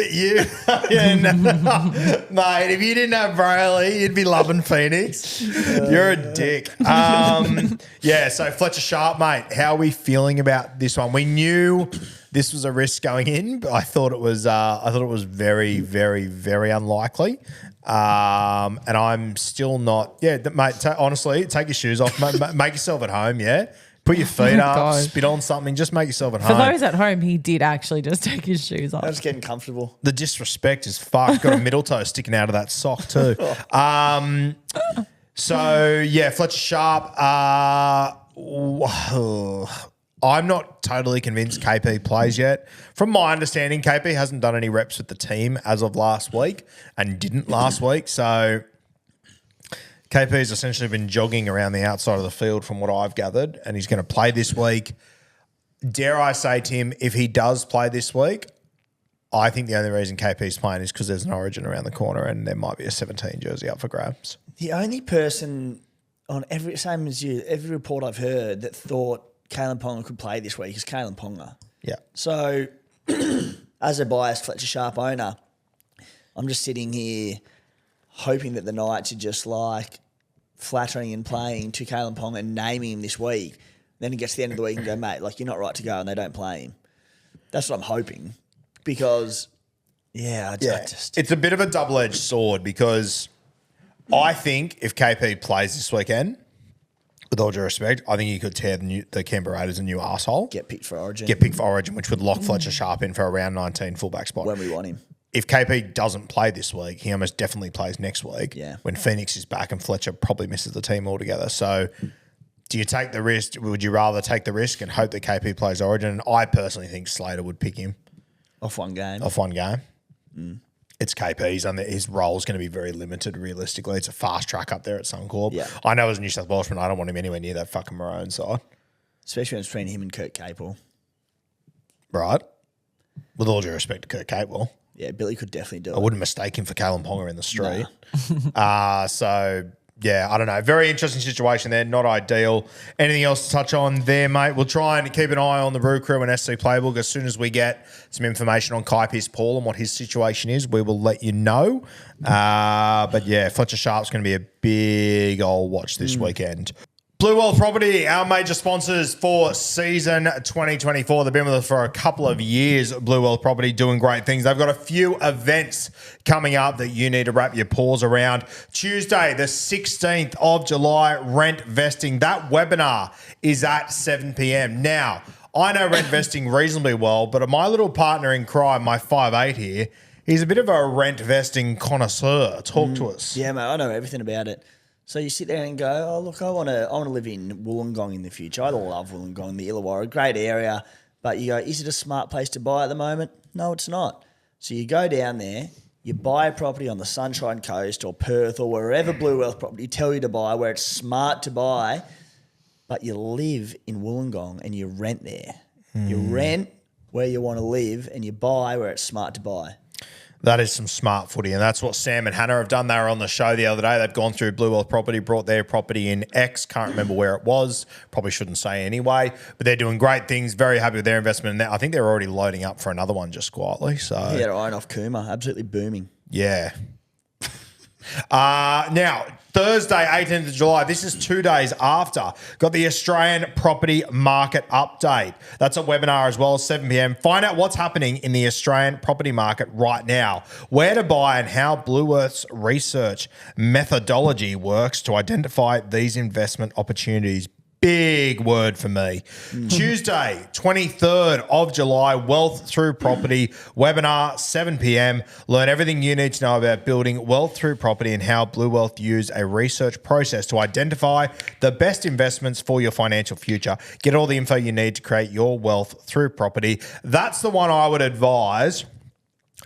mate. If you didn't have Brayley, you'd be loving Phoenix. You're a dick. Yeah. So Fletcher Sharp, mate. How are we feeling about this one? We knew this was a risk going in, but I thought it was. Very, very, very unlikely. And I'm still not. Yeah, mate. Honestly, take your shoes off. Make yourself at home. Yeah. Put your feet up, God. spit on something, just make yourself at For home. those at home, he did actually just take his shoes off. I'm just getting comfortable. The disrespect is fucked. Got a middle toe sticking out of that sock too. So, yeah, Fletcher Sharp. I'm not totally convinced KP plays yet. From my understanding, KP hasn't done any reps with the team as of last week and didn't last week. So KP's essentially been jogging around the outside of the field from what I've gathered, and he's going to play this week. Dare I say, Tim, if he does play this week, I think the only reason KP's playing is because there's an Origin around the corner and there might be a 17 jersey up for grabs. The only person on same as you, every report I've heard that thought Kalen Ponga could play this week is Kalen Ponga. Yeah. So as a biased Fletcher Sharp owner, I'm just sitting here hoping that the Knights are just like flattering and playing to Kalen Ponga and naming him this week. Then it gets to the end of the week and go, mate, like you're not right to go, and they don't play him. That's what I'm hoping. Because, I just... It's a bit of a double-edged sword because I think if KP plays this weekend, with all due respect, I think he could tear the Canberra Raiders a new arsehole. Get picked for Origin. Which would lock Fletcher Sharp in for a round 19 fullback spot. When we want him. If KP doesn't play this week, he almost definitely plays next week. Yeah. When Phoenix is back and Fletcher probably misses the team altogether. So do you take the risk? Would you rather take the risk and hope that KP plays Origin? I personally think Slater would pick him. Off one game. It's KP's and his role is going to be very limited realistically. It's a fast track up there at Suncorp. Yeah. I know as a New South Welshman, I don't want him anywhere near that fucking Maroon side. Especially when it's between him and Kurt Capel. Right. With all due respect to Kurt Capel. Yeah, Billy could definitely do it. I wouldn't mistake him for Kalen Ponga in the street. So, yeah, I don't know. Very interesting situation there. Not ideal. Anything else to touch on there, mate? We'll try and keep an eye on the Brew Crew and SC Playbook. As soon as we get some information on Kai Pearce-Paul and what his situation is, we will let you know. But, yeah, Fletcher Sharp's going to be a big old watch this weekend. Blue Wealth Property, our major sponsors for season 2024. They've been with us for a couple of years. Blue Wealth Property doing great things. They've got a few events coming up that you need to wrap your paws around. Tuesday, the 16th of July, Rent Vesting. That webinar is at 7 p.m. Now, I know rent vesting reasonably well, but my little partner in crime, my 5'8" here, he's a bit of a rent vesting connoisseur. Talk to us. Yeah, mate, I know everything about it. So you sit there and go, oh, look, I want to live in Wollongong in the future. I love Wollongong, the Illawarra, great area. But you go, is it a smart place to buy at the moment? No, it's not. So you go down there, you buy a property on the Sunshine Coast or Perth or wherever Blue Wealth Property tell you to buy, where it's smart to buy, but you live in Wollongong and you rent there. You rent where you want to live and you buy where it's smart to buy. That is some smart footy, and that's what Sam and Hannah have done. They were on the show the other day. They've gone through Blue Wealth Property, brought their property in X. Can't remember where it was. Probably shouldn't say anyway. But they're doing great things. Very happy with their investment. And I think they're already loading up for another one just quietly. So Yeah, iron off Cooma. Absolutely booming. yeah. Now, Thursday, 18th of July, this is 2 days after, got the Australian Property Market Update. That's a webinar as well, 7 p.m. Find out what's happening in the Australian property market right now, where to buy and how Blue Earth's research methodology works to identify these investment opportunities. Big word for me. Tuesday, 23rd of July, Wealth Through Property webinar, 7 p.m. Learn everything you need to know about building wealth through property and how Blue Wealth use a research process to identify the best investments for your financial future. Get all the info you need to create your wealth through property. That's the one I would advise.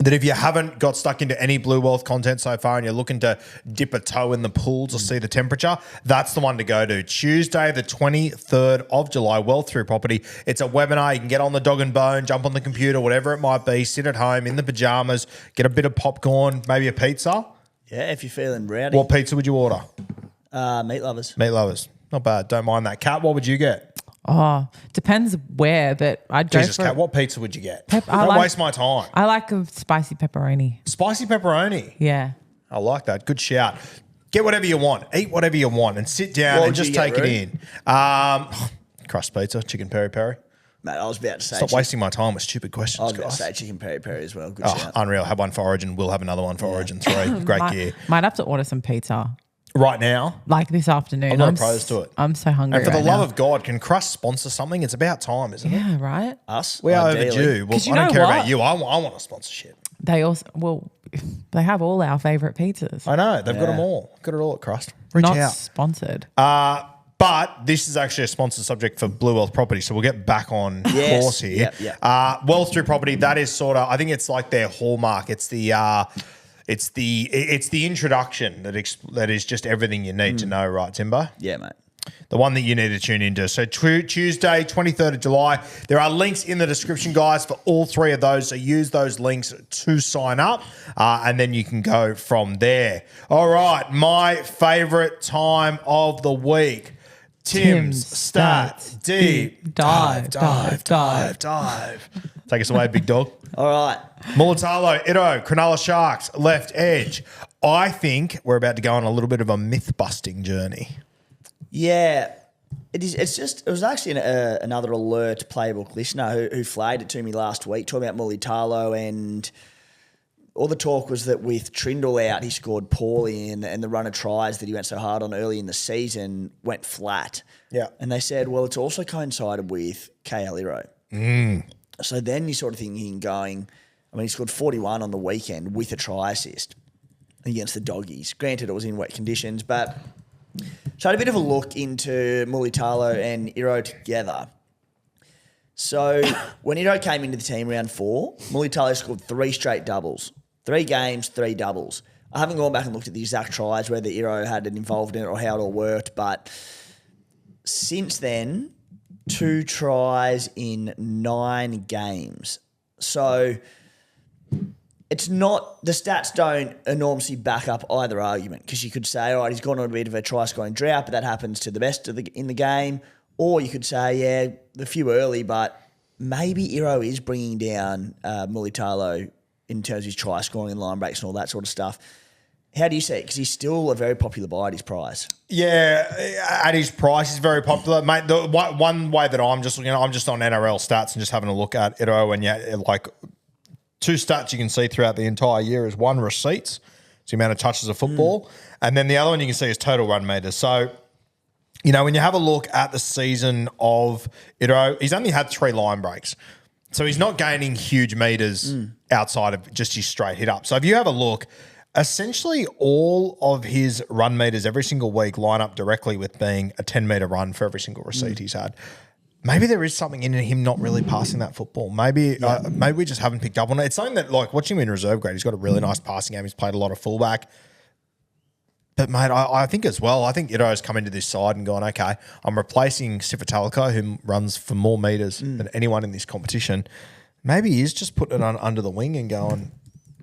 That if you haven't got stuck into any Blue Wealth content so far and you're looking to dip a toe in the pool to see the temperature, that's the one to go to. Tuesday, the 23rd of July, Wealth Through Property. It's a webinar. You can get on the dog and bone, jump on the computer, whatever it might be, sit at home in the pajamas, get a bit of popcorn, maybe a pizza. Yeah, if you're feeling rowdy. What pizza would you order? Meat lovers. Meat lovers. Not bad. Don't mind that. Kat, what would you get? Oh, depends where, but I'd go Jesus, for Kat, what pizza would you get? I Don't like- waste my time. I like a spicy pepperoni. Spicy pepperoni. Yeah. I like that. Good shout. Get whatever you want. Eat whatever you want and sit down What and would just you get, take it Roo? in. Crust pizza, chicken peri-peri. Mate, I was about to say Stop wasting my time with stupid questions, I was about to guys. say chicken peri-peri as well. Good Oh, shout. unreal. Have one for Origin. We'll have another one for Origin 3. Great gear. Might have to order some pizza Right now, like this afternoon. I'm not opposed to it. I'm so hungry. and for the right love now. of God, can Crust sponsor something? It's about time, isn't it? Yeah, right. Us? We are Ideally. overdue. Well, 'Cause you I don't know care what? about you. I want a sponsorship. They also, well, they have all our favorite pizzas. I know. They've got them all. Got it all at Crust. Reach Not out. sponsored. But this is actually a sponsored subject for Blue Wealth Property, so we'll get back on Yes. course here. Yep. Wealth Through Property, that is sort of, I think it's like their hallmark. It's the introduction that is just everything you need to know, right, Timbo? Yeah, mate. The one that you need to tune into. So Tuesday, 23rd of July, there are links in the description, guys, for all three of those. So use those links to sign up, and then you can go from there. All right, my favorite time of the week. Tim's Stats Deep Dive. Take us away, big dog. All right. Mulatalo, Ito, Cronulla Sharks, left edge. I think we're about to go on a little bit of a myth-busting journey. Yeah, it is. It was actually another alert playbook listener who flagged it to me last week, talking about Mulatalo, and all the talk was that with Trindle out, he scored poorly, and the run of tries that he went so hard on early in the season went flat. Yeah. And they said, well, it's also coincided with KL Iro. So then you're sort of thinking going, I mean, he scored 41 on the weekend with a try assist against the Doggies. Granted, it was in wet conditions, but so I had a bit of a look into Mulatalo and Iro together. So when Iro came into the team round 4, Mulatalo scored 3 straight doubles. 3 games, 3 doubles. I haven't gone back and looked at the exact tries, whether Iro had it involved in it or how it all worked, but since then, 2 tries in 9 games. So it's not, the stats don't enormously back up either argument, because you could say, all right, he's gone on a bit of a try scoring drought, but that happens to the best in the game. Or you could say, yeah, the few early, but maybe Iro is bringing down Mulatalo in terms of his try scoring and line breaks and all that sort of stuff. How do you see it? Because he's still a very popular buy at his price. Yeah, at his price, he's very popular, mate. The one way that I'm just looking at, I'm just on NRL stats and just having a look at Ito, and like 2 stats you can see throughout the entire year is 1, receipts, it's the amount of touches of football, and then the other one you can see is total run meters. So, when you have a look at the season of Ito, he's only had 3 line breaks. So he's not gaining huge meters outside of just his straight hit up. So if you have a look, essentially all of his run meters every single week line up directly with being a 10-meter run for every single receipt he's had. Maybe there is something in him not really passing that football. Maybe we just haven't picked up on it. It's something that, like, watching him in reserve grade, he's got a really nice passing game. He's played a lot of fullback. But, mate, I think as well, I think Ito's come into this side and gone, okay, I'm replacing Sifatalico, who runs for more meters than anyone in this competition. Maybe he's just putting it under the wing and going,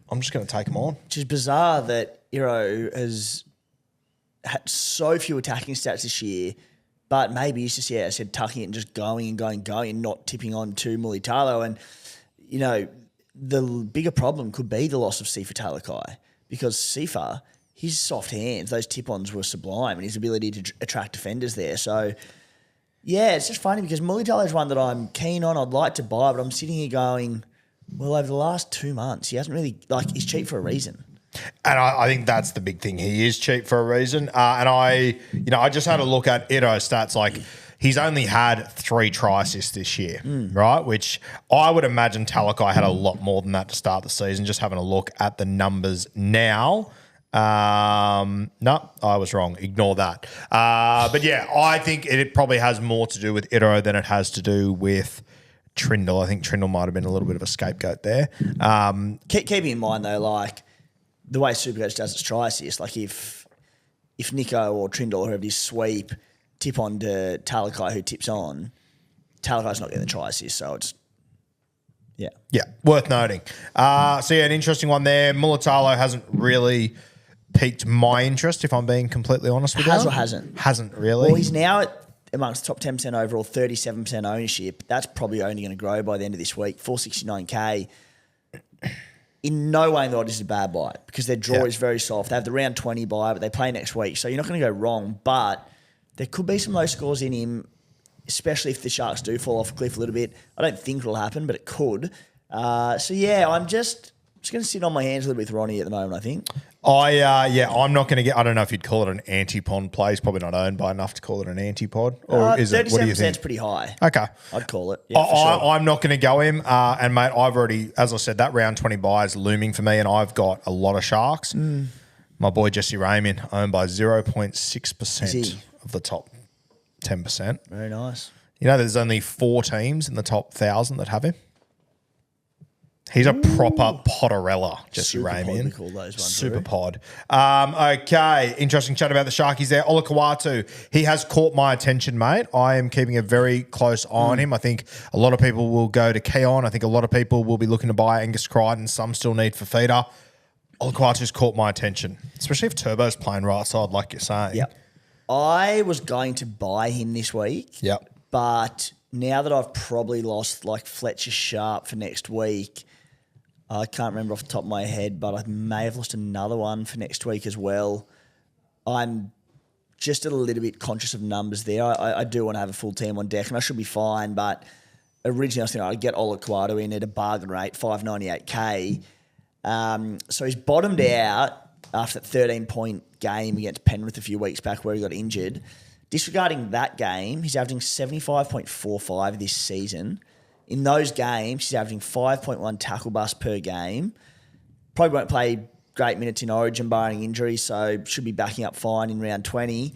I'm just going to take him on. Which is bizarre that Iro has had so few attacking stats this year, but maybe he's just, I said, tucking it and just going and not tipping on to Mulitalo. And, the bigger problem could be the loss of Sifa Talakai, because Sifa, his soft hands, those tip-ons were sublime, and his ability to attract defenders there. So, it's just funny because Mulitalo is one that I'm keen on. I'd like to buy, but I'm sitting here going, well, over the last 2 months, he hasn't really, he's cheap for a reason. And I think that's the big thing. He is cheap for a reason. And I just had a look at Ito's stats. Like, he's only had 3 try assists this year, right? Which I would imagine Talakai had a lot more than that to start the season. Just having a look at the numbers now. No, I was wrong. Ignore that. But yeah, I think it probably has more to do with Ito than it has to do with Trindle. I think Trindle might have been a little bit of a scapegoat there. Keeping in mind, though, the way Supercoach does its try assist, if Nico or Trindle or whoever it is sweep, tip on to Talakai, who tips on, Talakai's not getting the try assist, so it's yeah, worth noting. An interesting one there. Mulitalo hasn't really piqued my interest, if I'm being completely honest with you. Has or hasn't? Hasn't really. Well, he's now amongst the top 10% overall, 37% ownership. That's probably only going to grow by the end of this week. 469K. In no way in the world is a bad buy, because their draw is very soft. They have the round 20 buy, but they play next week, so you're not going to go wrong. But there could be some low scores in him, especially if the Sharks do fall off a cliff a little bit. I don't think it'll happen, but it could. I'm just going to sit on my hands a little bit with Ronnie at the moment, I think. I'm not going to get. I don't know if you'd call it an anti-pod play. He's probably not owned by enough to call it an anti-pod, or is it? What do you think? 37% is pretty high. Okay, I'd call it. Yeah, for sure. I'm not going to go him. And mate, I've already, as I said, that round 20 buy is looming for me, and I've got a lot of Sharks. My boy Jesse Raymond owned by 0.6% of the top 10%. Very nice. There's only 4 teams in the top 1,000 that have him. He's a proper Potterella, Jesse Raymond. We call those ones. Super pod. Okay, interesting chat about the Sharkies there. Olakau'atu, he has caught my attention, mate. I am keeping a very close eye on him. I think a lot of people will go to Keon. I think a lot of people will be looking to buy Angus Crichton. Some still need Fafita. Olakau'atu's caught my attention, especially if Turbo's playing right side, like you're saying. Yep. I was going to buy him this week. Yep. But now that I've probably lost Fletcher Sharp for next week, I can't remember off the top of my head, but I may have lost another one for next week as well. I'm just a little bit conscious of numbers there. I do want to have a full team on deck, and I should be fine, but originally I was thinking I'd get Olakau'atu in at a bargain rate, $598K. So he's bottomed out after that 13-point game against Penrith a few weeks back where he got injured. Disregarding that game, he's averaging 75.45 this season. In those games, he's averaging 5.1 tackle bust per game. Probably won't play great minutes in Origin barring injury, so should be backing up fine in round 20.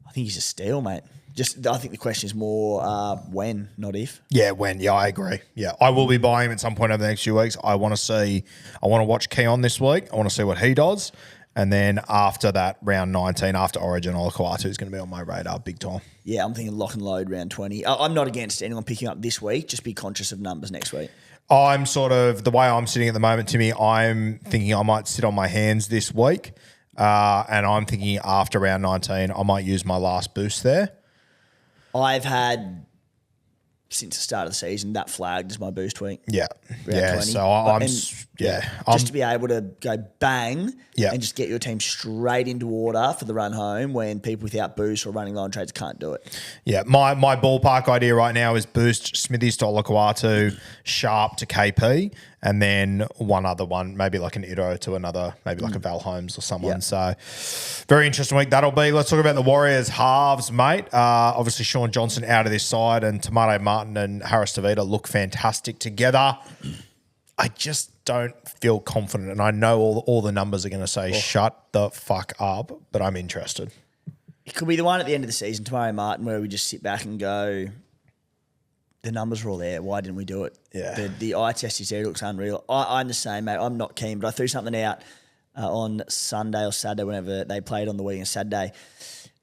I think he's a steal, mate. I think the question is more when, not if. Yeah, when. Yeah, I agree. Yeah, I will be buying him at some point over the next few weeks. I want to watch Keon this week. I want to see what he does. And then after that, round 19, after Origin, Olakau'atu is going to be on my radar big time. Yeah, I'm thinking lock and load round 20. I'm not against anyone picking up this week. Just be conscious of numbers next week. I'm sort of, the way I'm sitting at the moment, Timmy, I'm thinking I might sit on my hands this week. And I'm thinking after round 19, I might use my last boost there. I've had since the start of the season. That flagged as my boost week. Yeah. Round Yeah. 20. So I'm Just to be able to go bang Yeah. and just get your team straight into order for the run home when people without boost or running line trades can't do it. Yeah, my ballpark idea right now is boost Smithies to Olakwatu, Sharp to KP, and then one other one, maybe like an Ito to another, maybe like a Val Holmes or someone. Yeah. So very interesting week that'll be. Let's talk about the Warriors halves, mate. Obviously Sean Johnson out of this side and Tomato Martin and Harris Tavita look fantastic together. I just don't feel confident, and I know all the numbers are going to say shut the fuck up, but I'm interested. It could be the one at the end of the season, Tomato Martin, where we just sit back and go, the numbers are all there. Why didn't we do it? Yeah. The eye test is there. It looks unreal. I'm the same, mate. I'm not keen, but I threw something out on Sunday or Saturday, whenever they played on the weekend, Saturday.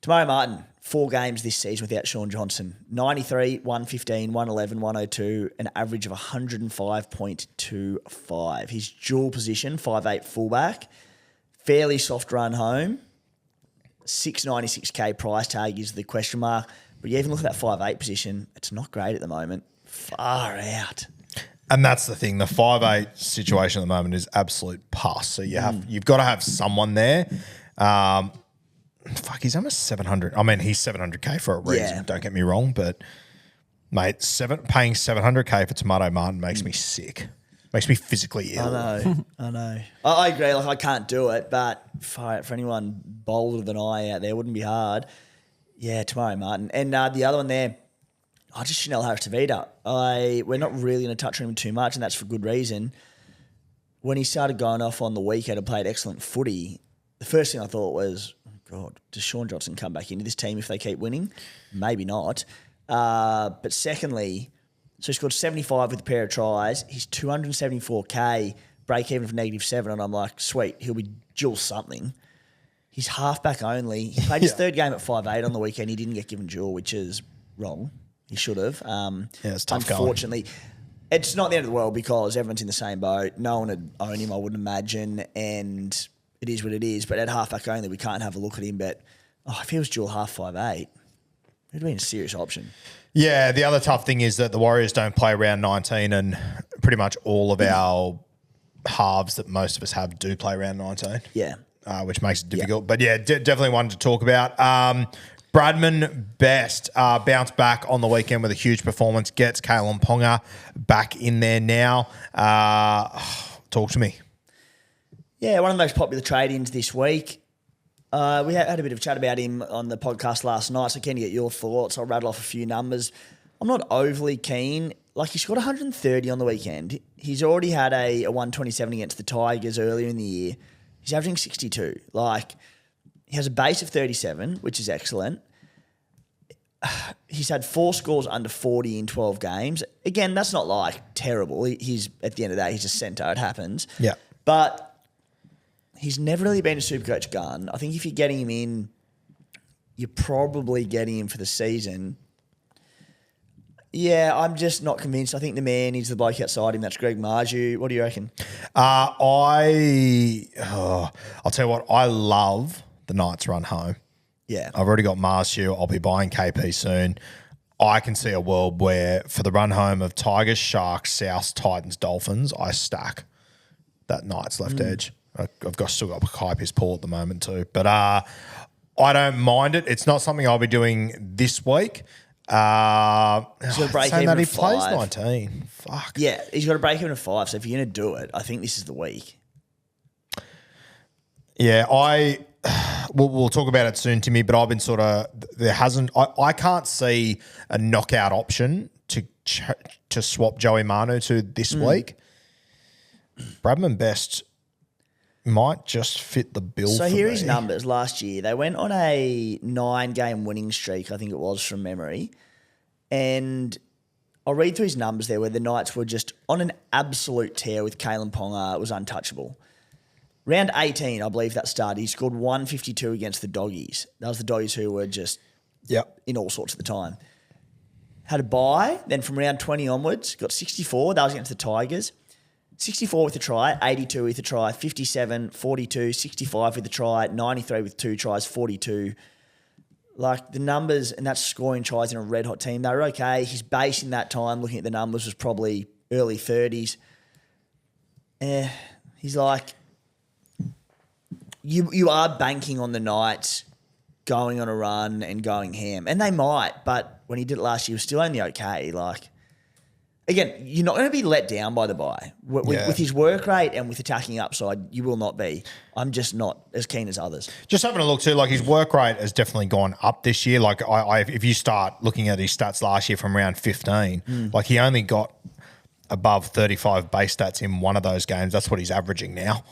Tomato Martin, 4 games this season without Sean Johnson. 93, 115, 111, 102, an average of 105.25. His dual position, 5'8" fullback, fairly soft run home. 696K price tag is the question mark. But you even look at that 5'8" position, it's not great at the moment. Far out. And that's the thing. The 5'8" situation at the moment is absolute pus. So you've got to have someone there. Fuck, he's almost 700. I mean, he's 700K for a reason. Yeah. Don't get me wrong, but mate, paying 700K for Tomato Martin makes me sick. Makes me physically ill. I know. I agree. Like, I can't do it, but for anyone bolder than I out there, wouldn't be hard. Yeah, Tomato Martin. And the other one there, just Chanel Harris Tavita. We're not really going to touch on him too much, and that's for good reason. When he started going off on the weekend and played excellent footy, the first thing I thought was, oh God, does Sean Johnson come back into this team if they keep winning? Maybe not. But secondly, so he scored 75 with a pair of tries. He's 274K, break even of -7, and I'm like, sweet, he'll be dual something. He's halfback only. He played his third game at 5'8" on the weekend. He didn't get given dual, which is wrong. He should have. It's tough unfortunately. It's not the end of the world because everyone's in the same boat. No one would own him, I wouldn't imagine, and it is what it is. But at halfback only, we can't have a look at him. But if he was dual half 5'8", it would have been a serious option. Yeah, the other tough thing is that the Warriors don't play round 19, and pretty much all of our halves that most of us have do play round 19. Yeah. Which makes it difficult. But yeah, definitely one to talk about. Bradman Best bounced back on the weekend with a huge performance, gets Kalen Ponga back in there now. Talk to me. Yeah, one of the most popular trade-ins this week. We had a bit of a chat about him on the podcast last night, so keen to get your thoughts. I'll rattle off a few numbers. I'm not overly keen. Like, he scored 130 on the weekend. He's already had a 127 against the Tigers earlier in the year. He's averaging 62. Like, he has a base of 37, which is excellent. He's had 4 scores under 40 in 12 games. Again, that's not like terrible. He's at the end of the day, he's a centre. It happens. Yeah. But he's never really been a Supercoach gun. I think if you're getting him in, you're probably getting him for the season. Yeah, I'm just not convinced. I think the man is the bloke outside him. That's Greg Marju. What do you reckon? I'll tell you what, I love the Knights run home. Yeah. I've already got Marsu. I'll be buying KP soon. I can see a world where for the run home of Tigers, Sharks, South, Titans, Dolphins, I stack that Knights left edge. I've still got Kai Piss Paul at the moment too. But I don't mind it. It's not something I'll be doing this week. He's got a break saying even that he of plays 5. 19. Fuck. Yeah, he's got a break even of 5. So if you're going to do it, I think this is the week. Yeah, we'll talk about it soon, Timmy, but I've been I can't see a knockout option to swap Joey Manu to this week. Bradman Best might just fit the bill. So for here are me. his numbers last year. They went on a 9-game winning streak, I think it was, from memory. And I'll read through his numbers there where the Knights were just on an absolute tear with Kalen Ponga. It was untouchable. Round 18, I believe that started. He scored 152 against the Doggies. That was the Doggies who were just in all sorts at the time. Had a bye. Then from round 20 onwards, got 64. That was against the Tigers. 64 with a try, 82 with a try, 57, 42, 65 with a try, 93 with 2 tries, 42. Like the numbers, and that's scoring tries in a red hot team. They were okay. His base in that time, looking at the numbers, was probably early 30s. He's like, you are banking on the Knights going on a run and going ham. And they might, but when he did it last year, he was still only okay. Like, again, you're not going to be let down by the bye. With his work rate and with attacking upside, you will not be. I'm just not as keen as others. Just having a look too, like his work rate has definitely gone up this year. Like if you start looking at his stats last year from round 15, like he only got above 35 base stats in one of those games. That's what he's averaging now.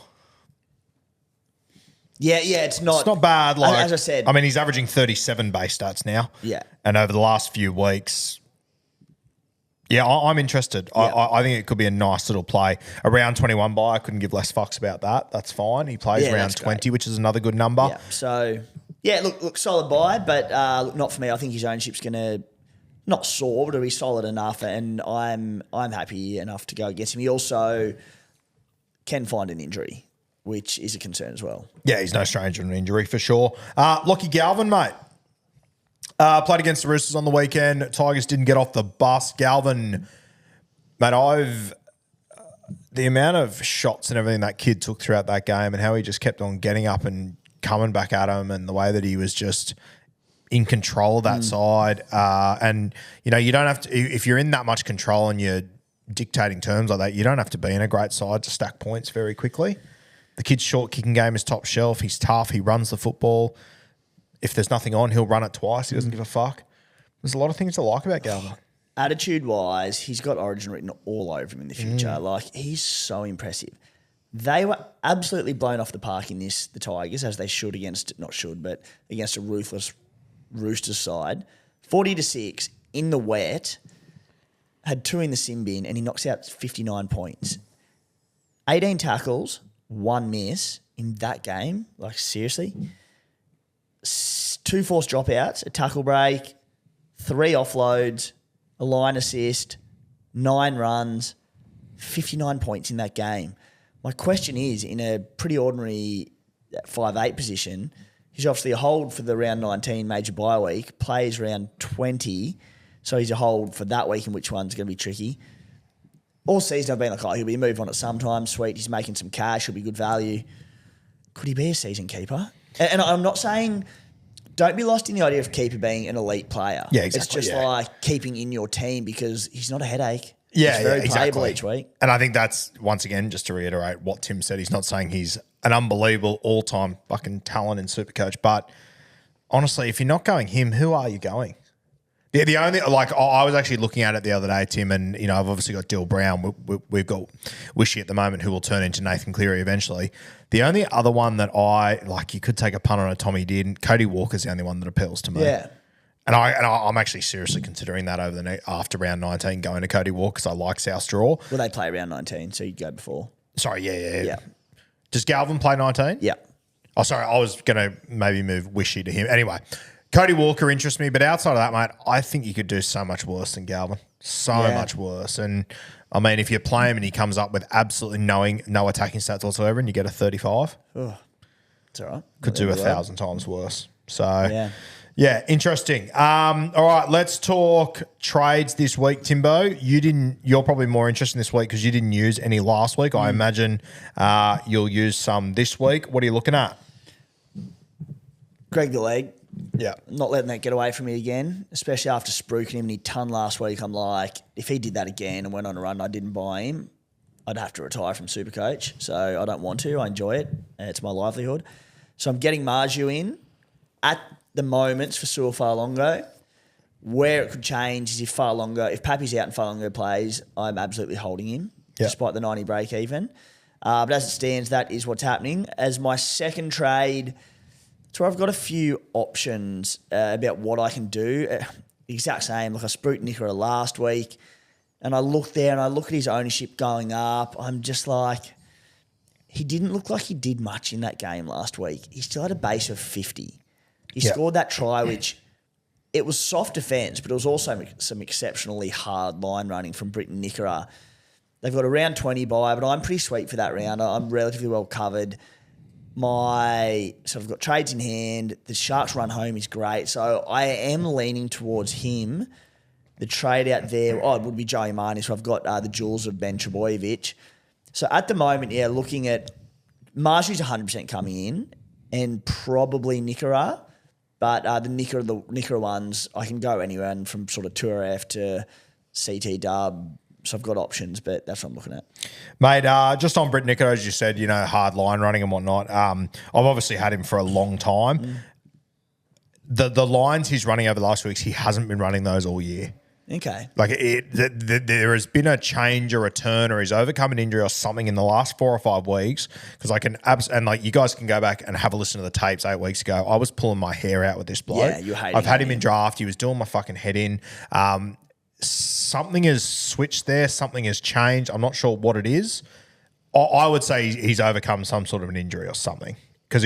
Yeah, it's not bad. Like, as I said, I mean, he's averaging 37 base stats now. Yeah. And over the last few weeks, yeah, I'm interested. Yeah. I think it could be a nice little play. A round 21 bye, I couldn't give less fucks about that. That's fine. He plays round 20, which is another good number. Yeah. So, yeah, look, solid buy, but look, not for me. I think his ownership's going to not soar, but it'll be solid enough, and I'm happy enough to go against him. He also can find an injury, which is a concern as well. Yeah, he's no stranger to an injury for sure. Lockie Galvin, mate. Played against the Roosters on the weekend. Tigers didn't get off the bus. Galvin, mate, the amount of shots and everything that kid took throughout that game and how he just kept on getting up and coming back at him and the way that he was just in control of that side. And, you know, you don't have to, if you're in that much control and you're dictating terms like that, you don't have to be in a great side to stack points very quickly. The kid's short kicking game is top shelf. He's tough. He runs the football. If there's nothing on, he'll run it twice. He doesn't give a fuck. There's a lot of things to like about Galvin. Attitude-wise, he's got Origin written all over him in the future. Like, he's so impressive. They were absolutely blown off the park in this, the Tigers, as they should against a ruthless Roosters side. 40-6 in the wet, had 2 in the sin bin, and he knocks out 59 points. 18 tackles, 1 miss in that game. Like, seriously. 2 forced dropouts, a tackle break, 3 offloads, a line assist, 9 runs, 59 points in that game. My question is, in a pretty ordinary 5'8" position, he's obviously a hold for the round 19 major bye week, plays round 20, so he's a hold for that week, in which one's going to be tricky. All season I've been like, he'll be moved on at some time, sweet, he's making some cash, he'll be good value. Could he be a season keeper? And I'm not saying, don't be lost in the idea of keeper being an elite player. Yeah, exactly. It's just like keeping in your team, because he's not a headache. Yeah, he's very playable exactly. each week. And I think that's, once again, just to reiterate what Tim said, he's not saying he's an unbelievable all-time fucking talent in Supercoach. But honestly, if you're not going him, who are you going? The only, like, I was actually looking at it the other day, Tim, and, you know, I've obviously got Dill Brown. We've got Wishy at the moment, who will turn into Nathan Cleary eventually. The only other one that you could take a punt on a Tommy did, Cody Walker's the only one that appeals to me. Yeah. And I'm actually seriously considering that after round 19 going to Cody Walker, because I like South Draw. Well, they play round 19, so you'd go before. Sorry, yeah. Yeah. Does Galvin play 19? Yeah. Oh, sorry, I was going to maybe move Wishy to him. Anyway, Cody Walker interests me, but outside of that, mate, I think you could do so much worse than Galvin. So much worse. And, I mean, if you play him and he comes up with absolutely no attacking stats whatsoever and you get a 35, it's all right. could do 1,000 times worse. So, yeah, interesting. All right, let's talk trades this week, Timbo. You're probably more interested in this week because you didn't use any last week. I imagine you'll use some this week. What are you looking at? Greg the Leg. Yeah. Not letting that get away from me again, especially after spruiking him and he ton last week. I'm like, if he did that again and went on a run and I didn't buy him, I'd have to retire from Supercoach. So I don't want to. I enjoy it. It's my livelihood. So I'm getting Marju in at the moments for Su'Fa'alongo. Where it could change is if Pappy's out and Fa'alongo plays, I'm absolutely holding him, despite the 90 break even. But as it stands, that is what's happening. As my second trade, so I've got a few options about what I can do. The exact same. Like I spruiked Nicola last week, and I look there and I look at his ownership going up. I'm just like, he didn't look like he did much in that game last week. He still had a base of 50. He scored that try, which it was soft defence, but it was also some exceptionally hard line running from Britton Nicola. They've got a round 20 bye, but I'm pretty sweet for that round. I'm relatively well covered. I've got trades in hand. The Sharks run home is great. So I am leaning towards him. The trade out there, it would be Joey Marnie. So I've got the jewels of Ben Trebojevic. So at the moment, looking at Marshy's 100% coming in and probably Nickera. But the Nickera ones, I can go anywhere from sort of Tour F to CT Dub. So I've got options, but that's what I'm looking at. Mate, just on Britt Nickera, as you said, hard line running and whatnot. I've obviously had him for a long time. The lines he's running over the last weeks, he hasn't been running those all year. Okay. Like there has been a change or a turn, or he's overcome an injury or something in the last 4 or 5 weeks. Because you guys can go back and have a listen to the tapes 8 weeks ago. I was pulling my hair out with this bloke. Yeah, you hate. I've had him in draft. He was doing my fucking head in. Something has switched there. Something has changed. I'm not sure what it is. I would say he's overcome some sort of an injury or something, because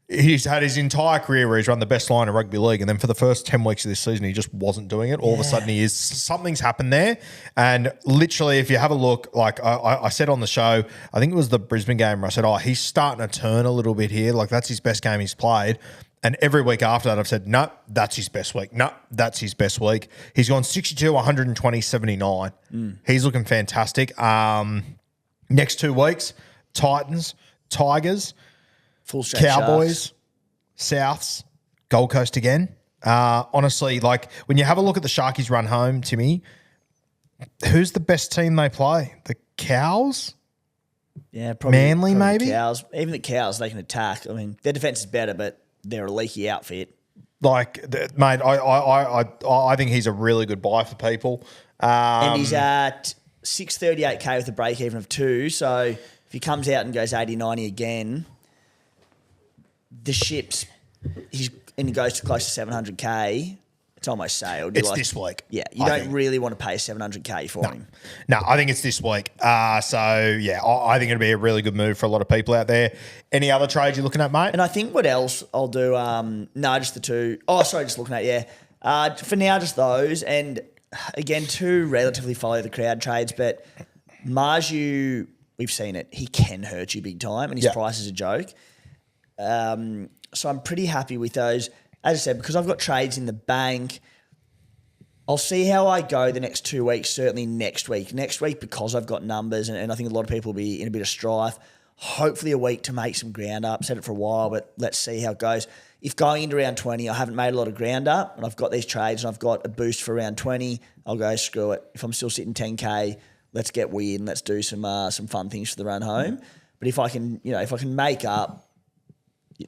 he's had his entire career where he's run the best line in rugby league, and then for the first 10 weeks of this season, he just wasn't doing it. All of a sudden, he is. Something's happened there. And literally, if you have a look, like I said on the show, I think it was the Brisbane game where I said, he's starting to turn a little bit here. Like, that's his best game he's played. And every week after that, I've said, no, that's his best week. No, that's his best week. He's gone 62, 120, 79. He's looking fantastic. Next 2 weeks, Titans, Tigers, Full strength Cowboys, Sharks. Souths, Gold Coast again. Honestly, like when you have a look at the Sharkies run home, Timmy, who's the best team they play? The Cows? Yeah, probably Manly, maybe? The Cows. Even the Cows, they can attack. I mean, their defense is better, but they're a leaky outfit. Like, mate, I think he's a really good buy for people. And he's at 638K with a break even of 2. So if he comes out and goes 80, 90 again, the ships, he goes to close to 700K. It's almost sailed. It's this week. Yeah, you don't really want to pay 700K for him. No, I think it's this week. I think it'll be a really good move for a lot of people out there. Any other trades you're looking at, mate? And I think what else I'll do, just the 2. Oh, sorry, just looking at, for now, just those. And again, 2 relatively follow the crowd trades, but Marju, we've seen it. He can hurt you big time, and his price is a joke. So I'm pretty happy with those. As I said, because I've got trades in the bank, I'll see how I go the next 2 weeks, certainly next week. Next week, because I've got numbers, and I think a lot of people will be in a bit of strife, hopefully a week to make some ground up. Said it for a while, but let's see how it goes. If going into round 20, I haven't made a lot of ground up, and I've got these trades, and I've got a boost for round 20, I'll go, screw it. If I'm still sitting 10K, let's get weird and let's do some fun things for the run home. But if I can make up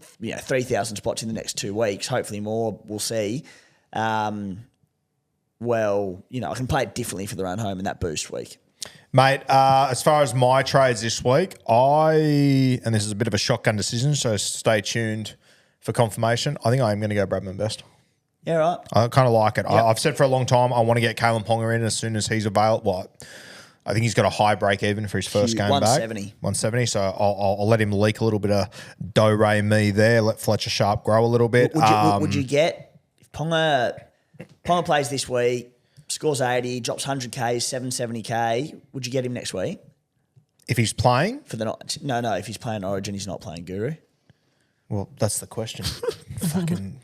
3,000 spots in the next 2 weeks, hopefully more, we'll see. I can play it differently for the run home in that boost week. Mate, as far as my trades this week, and this is a bit of a shotgun decision, so stay tuned for confirmation. I think I am going to go Bradman Best. Yeah, right. I kind of like it. Yep. I've said for a long time I want to get Kalen Ponga in as soon as he's available. I think he's got a high break even for his first game 170. back. 170. So I'll let him leak a little bit of do-re-mi there. Let Fletcher Sharp grow a little bit. Would you get, if Ponga plays this week, scores 80, drops 100K, 770K, would you get him next week? If he's playing? No, if he's playing Origin, he's not playing Guru. Well, that's the question. Fucking.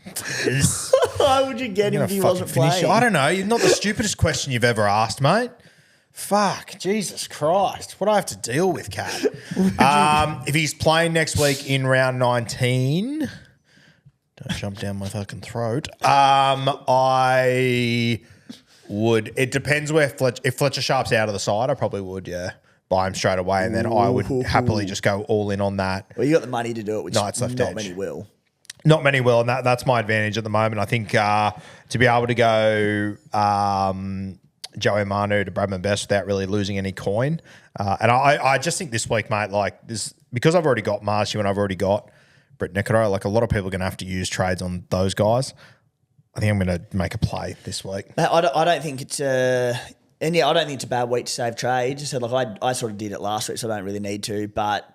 Why would you get him if he wasn't playing? I don't know. Not the stupidest question you've ever asked, mate. Fuck, Jesus Christ. What do I have to deal with, Cat? If he's playing next week in round 19, don't jump down my fucking throat. I would. It depends where if Fletcher Sharp's out of the side, I probably would, buy him straight away, and then I would happily just go all in on that. Well, you got the money to do it, which Knights left not edge. many will. Not many will, and that's my advantage at the moment. I think to be able to go Joey Manu to Bradman Best without really losing any coin. And I just think this week, mate, like this, because I've already got Marshall and I've already got Britt Nickera, like a lot of people are going to have to use trades on those guys. I think I'm going to make a play this week. I don't think it's I don't think it's a bad week to save trades. So like I sort of did it last week, so I don't really need to. But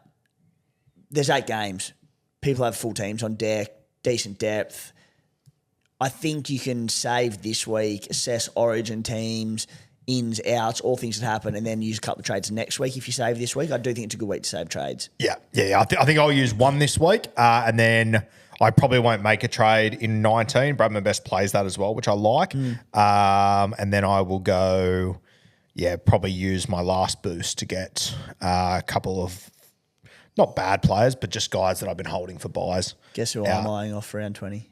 there's 8 games. People have full teams on deck, decent depth. I think you can save this week, assess Origin teams, ins, outs, all things that happen, and then use a couple of trades next week if you save this week. I do think it's a good week to save trades. Yeah. I think I'll use one this week, and then I probably won't make a trade in 19. Bradman Best plays that as well, which I like. And then I will go, probably use my last boost to get a couple of not bad players, but just guys that I've been holding for buys. Guess who I'm eyeing off for round 20?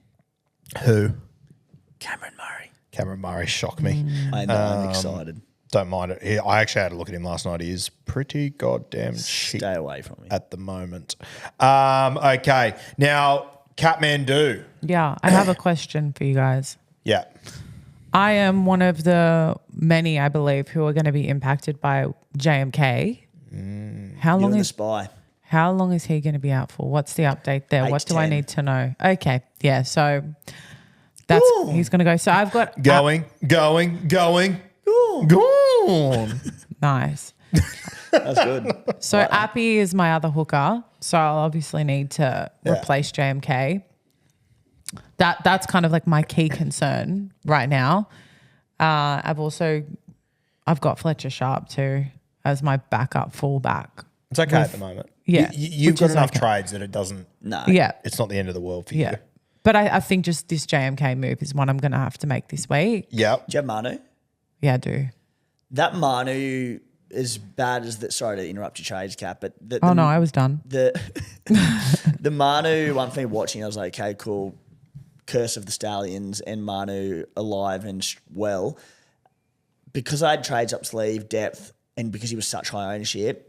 Who? Cameron Murray. Cameron Murray shocked me. I know, I'm excited. Don't mind it. I actually had a look at him last night. He is pretty goddamn shit Stay away from me. at the moment. Okay. Now, Catmandu. Yeah, I have a question for you guys. Yeah. I am one of the many, I believe, who are going to be impacted by JMK. How You long and the is spy. How long is he going to be out for? What's the update there? 8 What to do I 10. need to know? Okay, yeah. So that's he's going to go. So I've got Going. nice. That's good. So Appy is my other hooker. So I'll obviously need to replace JMK. That's kind of like my key concern right now. I've got Fletcher Sharp too as my backup fullback. It's okay at the moment. Yeah, You've which got is enough okay. trades that it doesn't. No. Yeah, It's not the end of the world for yeah. you. But I think just this JMK move is one I'm going to have to make this week. Yep. Do you have Manu? Yeah, I do. That Manu, as bad as that, sorry to interrupt your trades, Cap, but Oh no, I was done. the Manu one thing watching, I was like, okay, cool. Curse of the Stallions and Manu alive and well. Because I had trades up sleeve, depth, and because he was such high ownership,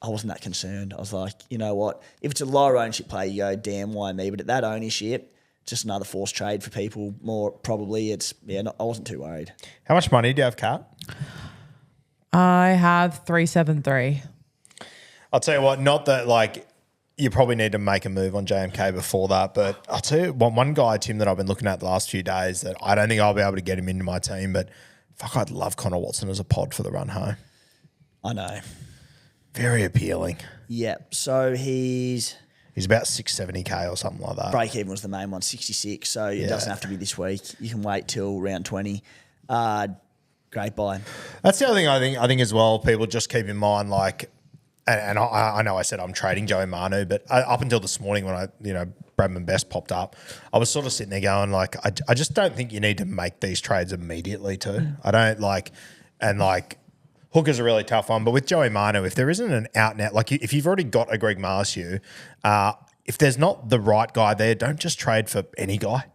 I wasn't that concerned. I was like, you know what? If it's a lower ownership player, you go, damn, why me? But at that ownership, just another forced trade for people. More probably, I wasn't too worried. How much money do you have, Kat? I have 373. I'll tell you what, not that like you probably need to make a move on JMK before that, but I'll tell you one guy, Tim, that I've been looking at the last few days that I don't think I'll be able to get him into my team, but fuck, I'd love Connor Watson as a pod for the run home. I know. Very appealing. Yeah. So he's about 670K or something like that. break even was the main one, 66. So it doesn't have to be this week. You can wait till round 20. Great buy. That's the other thing I think as well, people just keep in mind, like, and I know I said I'm trading Joey Manu, but up until this morning when Bradman Best popped up, I was sort of sitting there going, like, I just don't think you need to make these trades immediately too. I don't Hooker's a really tough one, but with Joey Manu, if there isn't an out and out, like if you've already got a Greg Marciu, if there's not the right guy there, don't just trade for any guy.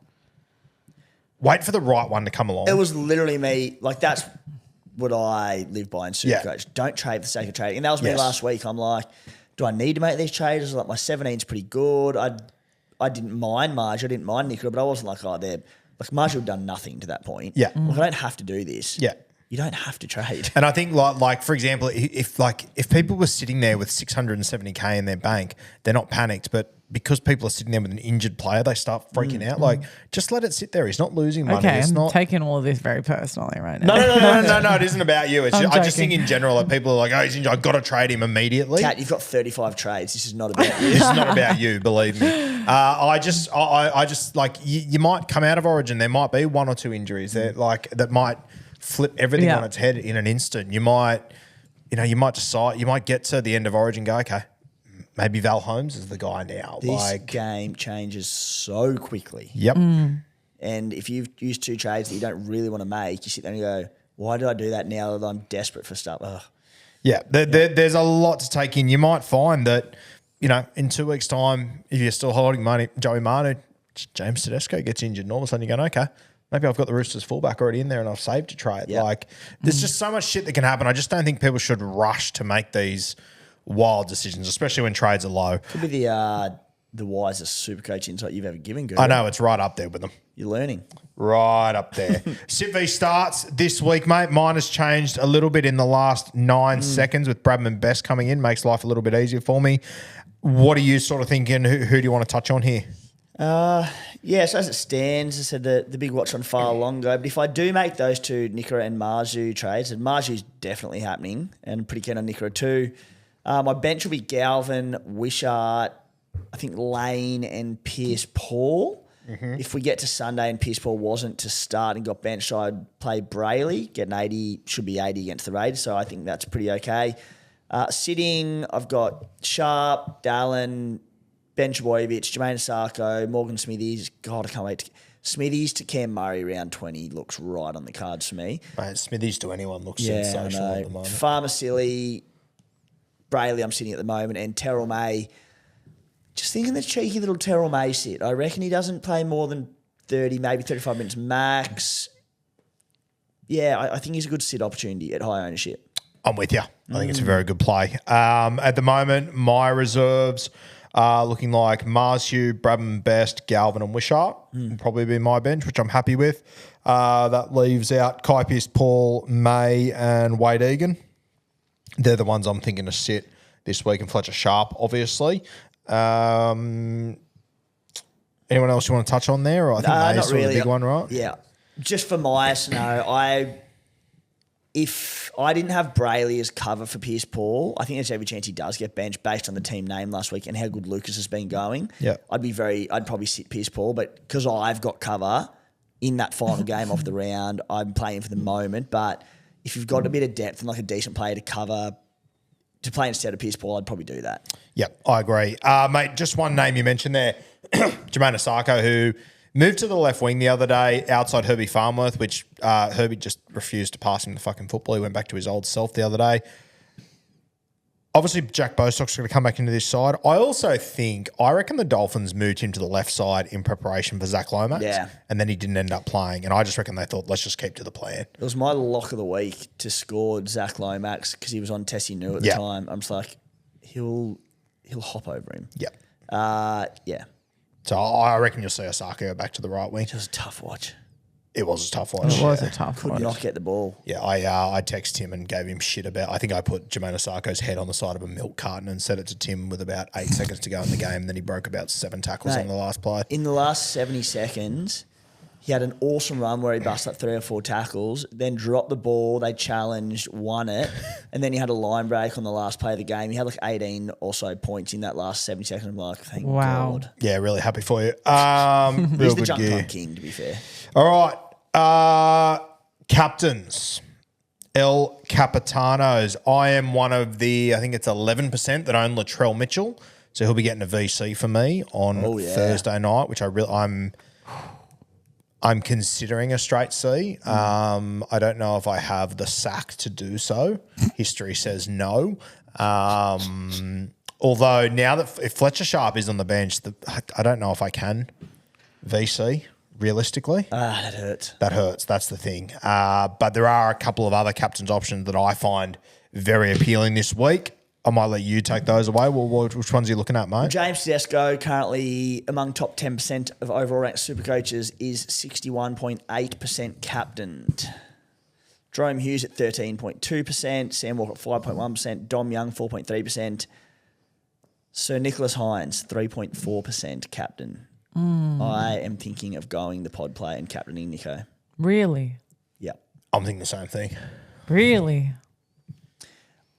Wait for the right one to come along. It was literally me. Like, that's what I live by in Supercoach. Yeah. Don't trade for the sake of trading. And that was me Yes. last week. I'm like, do I need to make these trades? I was like, my 17's pretty good. I didn't mind Marge. I didn't mind Nicola, but I wasn't like, like Marge had done nothing to that point. Yeah. Like, I don't have to do this. Yeah. You don't have to trade. And I think like for example, if people were sitting there with 670K in their bank, they're not panicked, but because people are sitting there with an injured player, they start freaking out. Like, just let it sit there. He's not losing money. Okay, It's I'm not. taking all of this very personally right now. No. It isn't about you. I'm I just think joking. in general that people are like, oh, he's injured. I've got to trade him immediately. Kat, you've got 35 trades. This is not about you. This is not about you, believe me. I just like you might come out of Origin. There might be one or two injuries that might flip everything on its head in an instant. You might decide. You might get to the end of Origin, and go, okay, maybe Val Holmes is the guy now. This game changes so quickly. Yep. And if you've used two trades that you don't really want to make, you sit there and you go, why did I do that now that I'm desperate for stuff? Ugh. Yeah, there's a lot to take in. You might find that, in 2 weeks' time, if you're still holding money, Joey Manu, James Tedesco gets injured, and all of a sudden you're going, okay, maybe I've got the Roosters fullback already in there and I've saved a trade. Yep. Like, there's just so much shit that can happen. I just don't think people should rush to make these wild decisions, especially when trades are low. Could be the wisest Supercoach insight you've ever given, Google. I know, it's right up there with them. You're learning. Right up there. Sit V starts this week, mate. Mine has changed a little bit in the last 9 seconds with Bradman Best coming in. Makes life a little bit easier for me. What are you sort of thinking? Who do you want to touch on here? Yeah, so as it stands, I said the big watch on far longer. But if I do make those two, Nicola and Marju trades, and Marju's definitely happening, and pretty keen on Nicola too. My bench will be Galvin, Wishart, I think Lane and Pierce Paul. If we get to Sunday and Piss Paul wasn't to start and got benched, I'd play Brayley, get an 80, should be 80 against the Raiders. So I think that's pretty okay. Sitting, I've got Sharp, Dallin, Ben Trbojevic, Jermaine Asako, Morgan Smithies. God, I can't wait. Smithies to Cam Murray round 20 looks right on the cards for me. Mate, Smithies to anyone looks sensational at the moment. Farmer-Silly, Brayley I'm sitting at the moment, and Terrell May. Just thinking the cheeky little Terrell May sit. I reckon he doesn't play more than 30, maybe 35 minutes max. Yeah, I think he's a good sit opportunity at high ownership. I'm with you. I think it's a very good play. At the moment, my reserves are looking like Marshew, Bradman Best, Galvin and Wishart will probably be my bench, which I'm happy with. That leaves out Kai Pearce, Paul, May and Wade Egan. They're the ones I'm thinking to sit this week, and Fletcher Sharp, obviously. Anyone else you want to touch on there? Or I think May's sort of the big one, right? Yeah. Just for my scenario, if I didn't have Brayley as cover for Pierce Paul, I think there's every chance he does get benched based on the team name last week and how good Lucas has been going. Yeah. I'd probably sit Pierce Paul, but because I've got cover in that final game of the round, I'm playing for the moment. But if you've got a bit of depth and like a decent player to cover, to play instead of Pierce Paul, I'd probably do that. Yep, I agree. Mate, just one name you mentioned there, Jermaine Asako, who moved to the left wing the other day outside Herbie Farmworth, which Herbie just refused to pass him the fucking football. He went back to his old self the other day. Obviously, Jack Bostock's going to come back into this side. I reckon the Dolphins moved him to the left side in preparation for Zach Lomax. Yeah. And then he didn't end up playing. And I just reckon they thought, let's just keep to the plan. It was my lock of the week to score Zach Lomax because he was on Tessie New at the time. I'm just like, he'll hop over him. Yep. Yeah. So I reckon you'll see Osaka go back to the right wing. It was a tough watch. It was a tough watch. It was a tough Could one. not get the ball. Yeah, I texted him and gave him shit about. I think I put Jermaine Osako's head on the side of a milk carton and said it to Tim with about 8 seconds to go in the game. Then he broke about 7 tackles on the last play. In the last 70 seconds, he had an awesome run where he busted up 3 or 4 tackles, then dropped the ball, they challenged, won it, and then he had a line break on the last play of the game. He had like 18 or so points in that last 70 seconds. I'm like, thank God. Yeah, really happy for you. He's the jump time king, to be fair. All right. Captains. El Capitanos. I am one of the, I think it's 11% that own Latrell Mitchell. So he'll be getting a VC for me on Thursday night, which I'm considering a straight C. I don't know if I have the sack to do so. History says no. Although now that if Fletcher Sharp is on the bench, I don't know if I can VC realistically. That hurts. That hurts. That's the thing. But there are a couple of other captain's options that I find very appealing this week. I might let you take those away. Well, which ones are you looking at, mate? James Tedesco, currently among top 10% of overall ranked super coaches, is 61.8% captained. Jerome Hughes at 13.2%, Sam Walker at 5.1%, Dom Young 4.3%, Sir Nicholas Hines 3.4% captain. I am thinking of going the pod play and captaining Nico. Really? Yeah. I'm thinking the same thing. Really?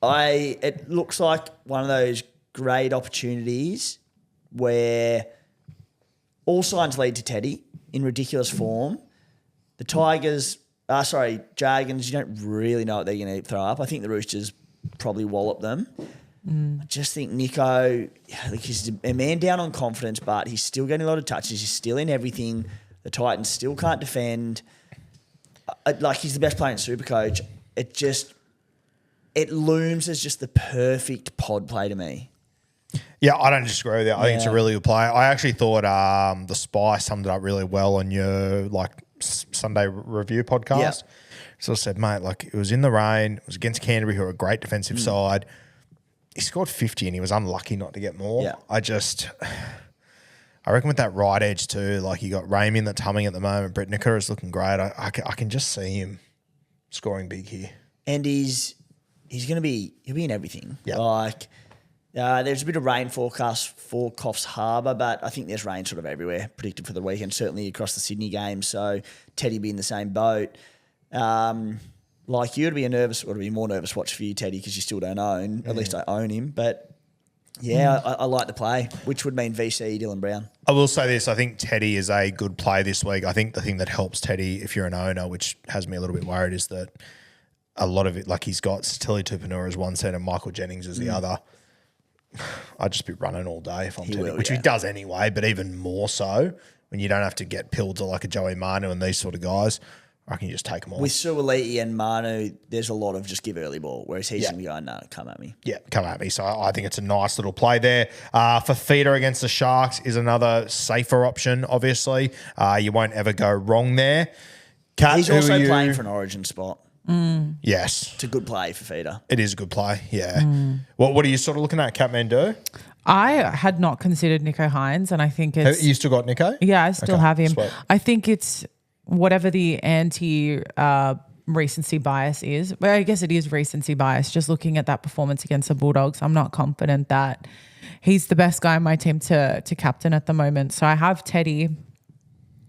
It looks like one of those great opportunities where all signs lead to Teddy in ridiculous form. The Tigers, Dragons, you don't really know what they're going to throw up. I think the Roosters probably wallop them. I just think Nico, he's a man down on confidence, but he's still getting a lot of touches. He's still in everything. The Titans still can't defend. He's the best player in Supercoach. It looms as just the perfect pod play to me. Yeah, I don't disagree with you. I think it's a really good play. I actually thought the Spy summed it up really well on your Sunday review podcast. Yeah. So I said, mate, it was in the rain. It was against Canterbury, who are a great defensive side. He scored 50 and he was unlucky not to get more. Yeah. I reckon with that right edge too, you got Raymond that's humming at the moment. Brett Nicker is looking great. I can just see him scoring big here. And he'll be in everything. Yeah. There's a bit of rain forecast for Coffs Harbour, but I think there's rain sort of everywhere predicted for the weekend, certainly across the Sydney game. So Teddy be in the same boat. It'd be more nervous watch for you, Teddy, because you still don't own. At least I own him. But Yeah, I like the play, which would mean VC Dylan Brown. I will say this. I think Teddy is a good play this week. I think the thing that helps Teddy, if you're an owner, which has me a little bit worried, is that a lot of it, like he's got Tilly Tupanua as one set and Michael Jennings as the other. I'd just be running all day if I'm Teddy, which he does anyway, but even more so when you don't have to get pilled to like a Joey Manu and these sort of guys. I can just take them all. With Suoliti and Manu, there's a lot of just give early ball, whereas he's going to be going, no, come at me. Yeah, come at me. So I think it's a nice little play there. For feeder against the Sharks is another safer option, obviously. You won't ever go wrong there. Kat, He's also playing for an origin spot. Yes. It's a good play for feeder. It is a good play, yeah. What are you sort of looking at, Kathmandu? I had not considered Nico Hines, and I think it's... You still got Nico? Yeah, I still have him. Sweet. I think it's whatever the anti-recency bias is. Well, I guess it is recency bias, just looking at that performance against the Bulldogs. I'm not confident that he's the best guy in my team to captain at the moment. So I have Teddy.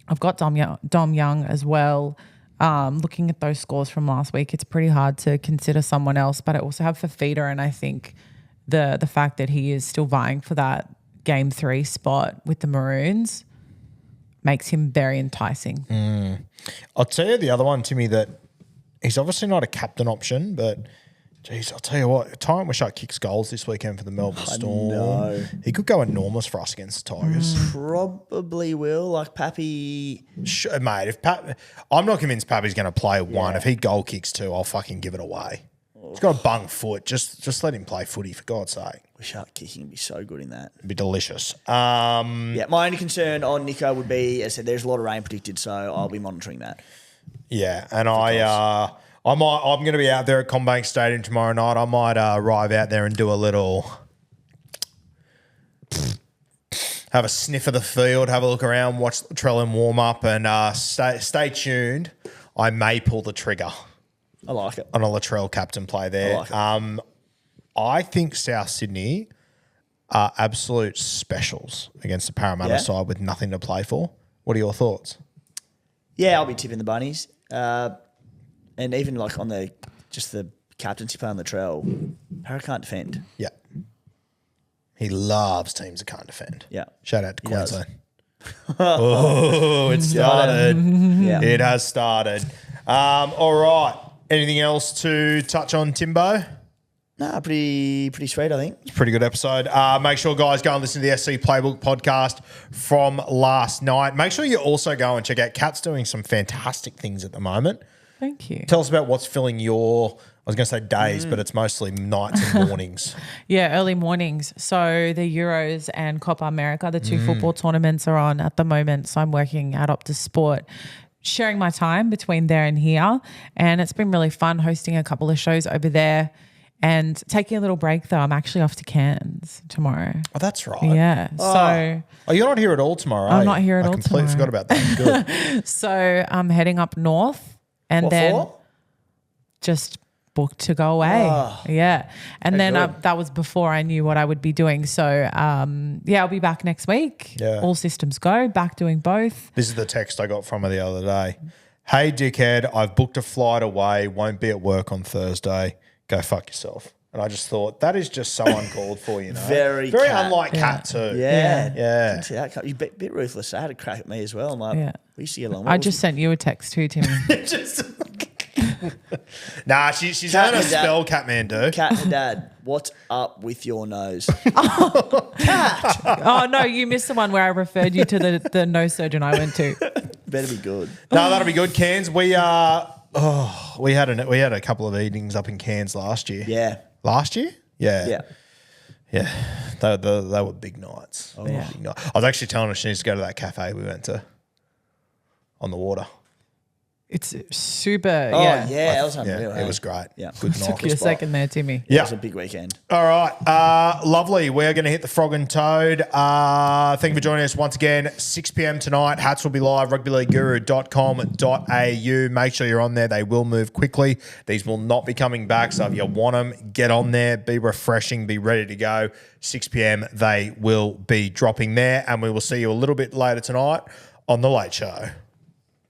I've got Dom Young as well. Looking at those scores from last week, it's pretty hard to consider someone else. But I also have Fafita, and I think the fact that he is still vying for that game 3 spot with the Maroons makes him very enticing. I'll tell you the other one, Timmy, that he's obviously not a captain option, but geez, I'll tell you what, Tyron Wishart kicks goals this weekend for the Melbourne Storm. know. He could go enormous for us against the Tigers. Probably will. Like Pappy... Sure, mate, I'm not convinced Pappy's going to play one. If he goal kicks 2, I'll fucking give it away. He's got a bung foot. Just let him play footy, for God's sake. Shark kicking would be so good in that. It'd be delicious. Yeah, my only concern on Nico would be, as I said, there's a lot of rain predicted, so I'll be monitoring that. Yeah, and I'm going to be out there at CommBank Stadium tomorrow night. I might arrive out there and do a little, have a sniff of the field, have a look around, watch Latrell warm up, and stay tuned. I may pull the trigger. I like it. On a Latrell captain play there. I like it. I think South Sydney are absolute specials against the Parramatta side with nothing to play for. What are your thoughts? Yeah, I'll be tipping the bunnies. And even like on the captaincy play on the trail, Parra can't defend. Yeah. He loves teams that can't defend. Yeah. Shout out to Queensland. Oh, it started. Yeah. It has started. All right. Anything else to touch on, Timbo? Nah, pretty sweet, I think. It's a pretty good episode. Make sure, guys, go and listen to the SC Playbook podcast from last night. Make sure you also go and check out Kat's doing some fantastic things at the moment. Thank you. Tell us about what's filling your, I was going to say days, but it's mostly nights and mornings. Yeah, early mornings. So the Euros and Copa America, the 2 football tournaments are on at the moment. So I'm working at Optus Sport, sharing my time between there and here. And it's been really fun hosting a couple of shows over there. And taking a little break, though, I'm actually off to Cairns tomorrow. Oh, that's right. Yeah. So you're not here at all tomorrow, I'm eh? not here at all I completely tomorrow. forgot about that. Good. So I'm heading up north and What then for? just booked to go away. Yeah. And then good. that was before I knew what I would be doing. So, I'll be back next week. Yeah. All systems go, back doing both. This is the text I got from her the other day. Hey, dickhead, I've booked a flight away. Won't be at work on Thursday. Go fuck yourself. And I just thought, that is just so uncalled for, you know. Very Kat. unlike Kat too. Yeah. Yeah. Didn't see that. You're a bit ruthless. I had a crack at me as well. I'm like, Yeah. we used to get along. I just sent you a text too, Timmy. Nah, she's Kat learning to and Dad. spell Kathmandu. Kat and Dad, what's up with your nose? Oh, no, you missed the one where I referred you to the nose surgeon I went to. Better be good. No, that'll be good, Cairns. We had a couple of evenings up in Cairns last year. Yeah. Last year? Yeah. Yeah. They were big nights. Yeah. Big night. I was actually telling her she needs to go to that cafe we went to on the water. It's super, Oh, yeah. yeah. That was Yeah, unreal. it was great. Yeah. Good knock. Took you a second there, Timmy. It Yeah. was a big weekend. All right. Lovely. We're going to hit the Frog and Toad. Thank you for joining us once again. 6 p.m. tonight. Hats will be live. rugbyleagueguru.com.au. Make sure you're on there. They will move quickly. These will not be coming back. So if you want them, get on there. Be refreshing. Be ready to go. 6 p.m. they will be dropping there. And we will see you a little bit later tonight on The Late Show.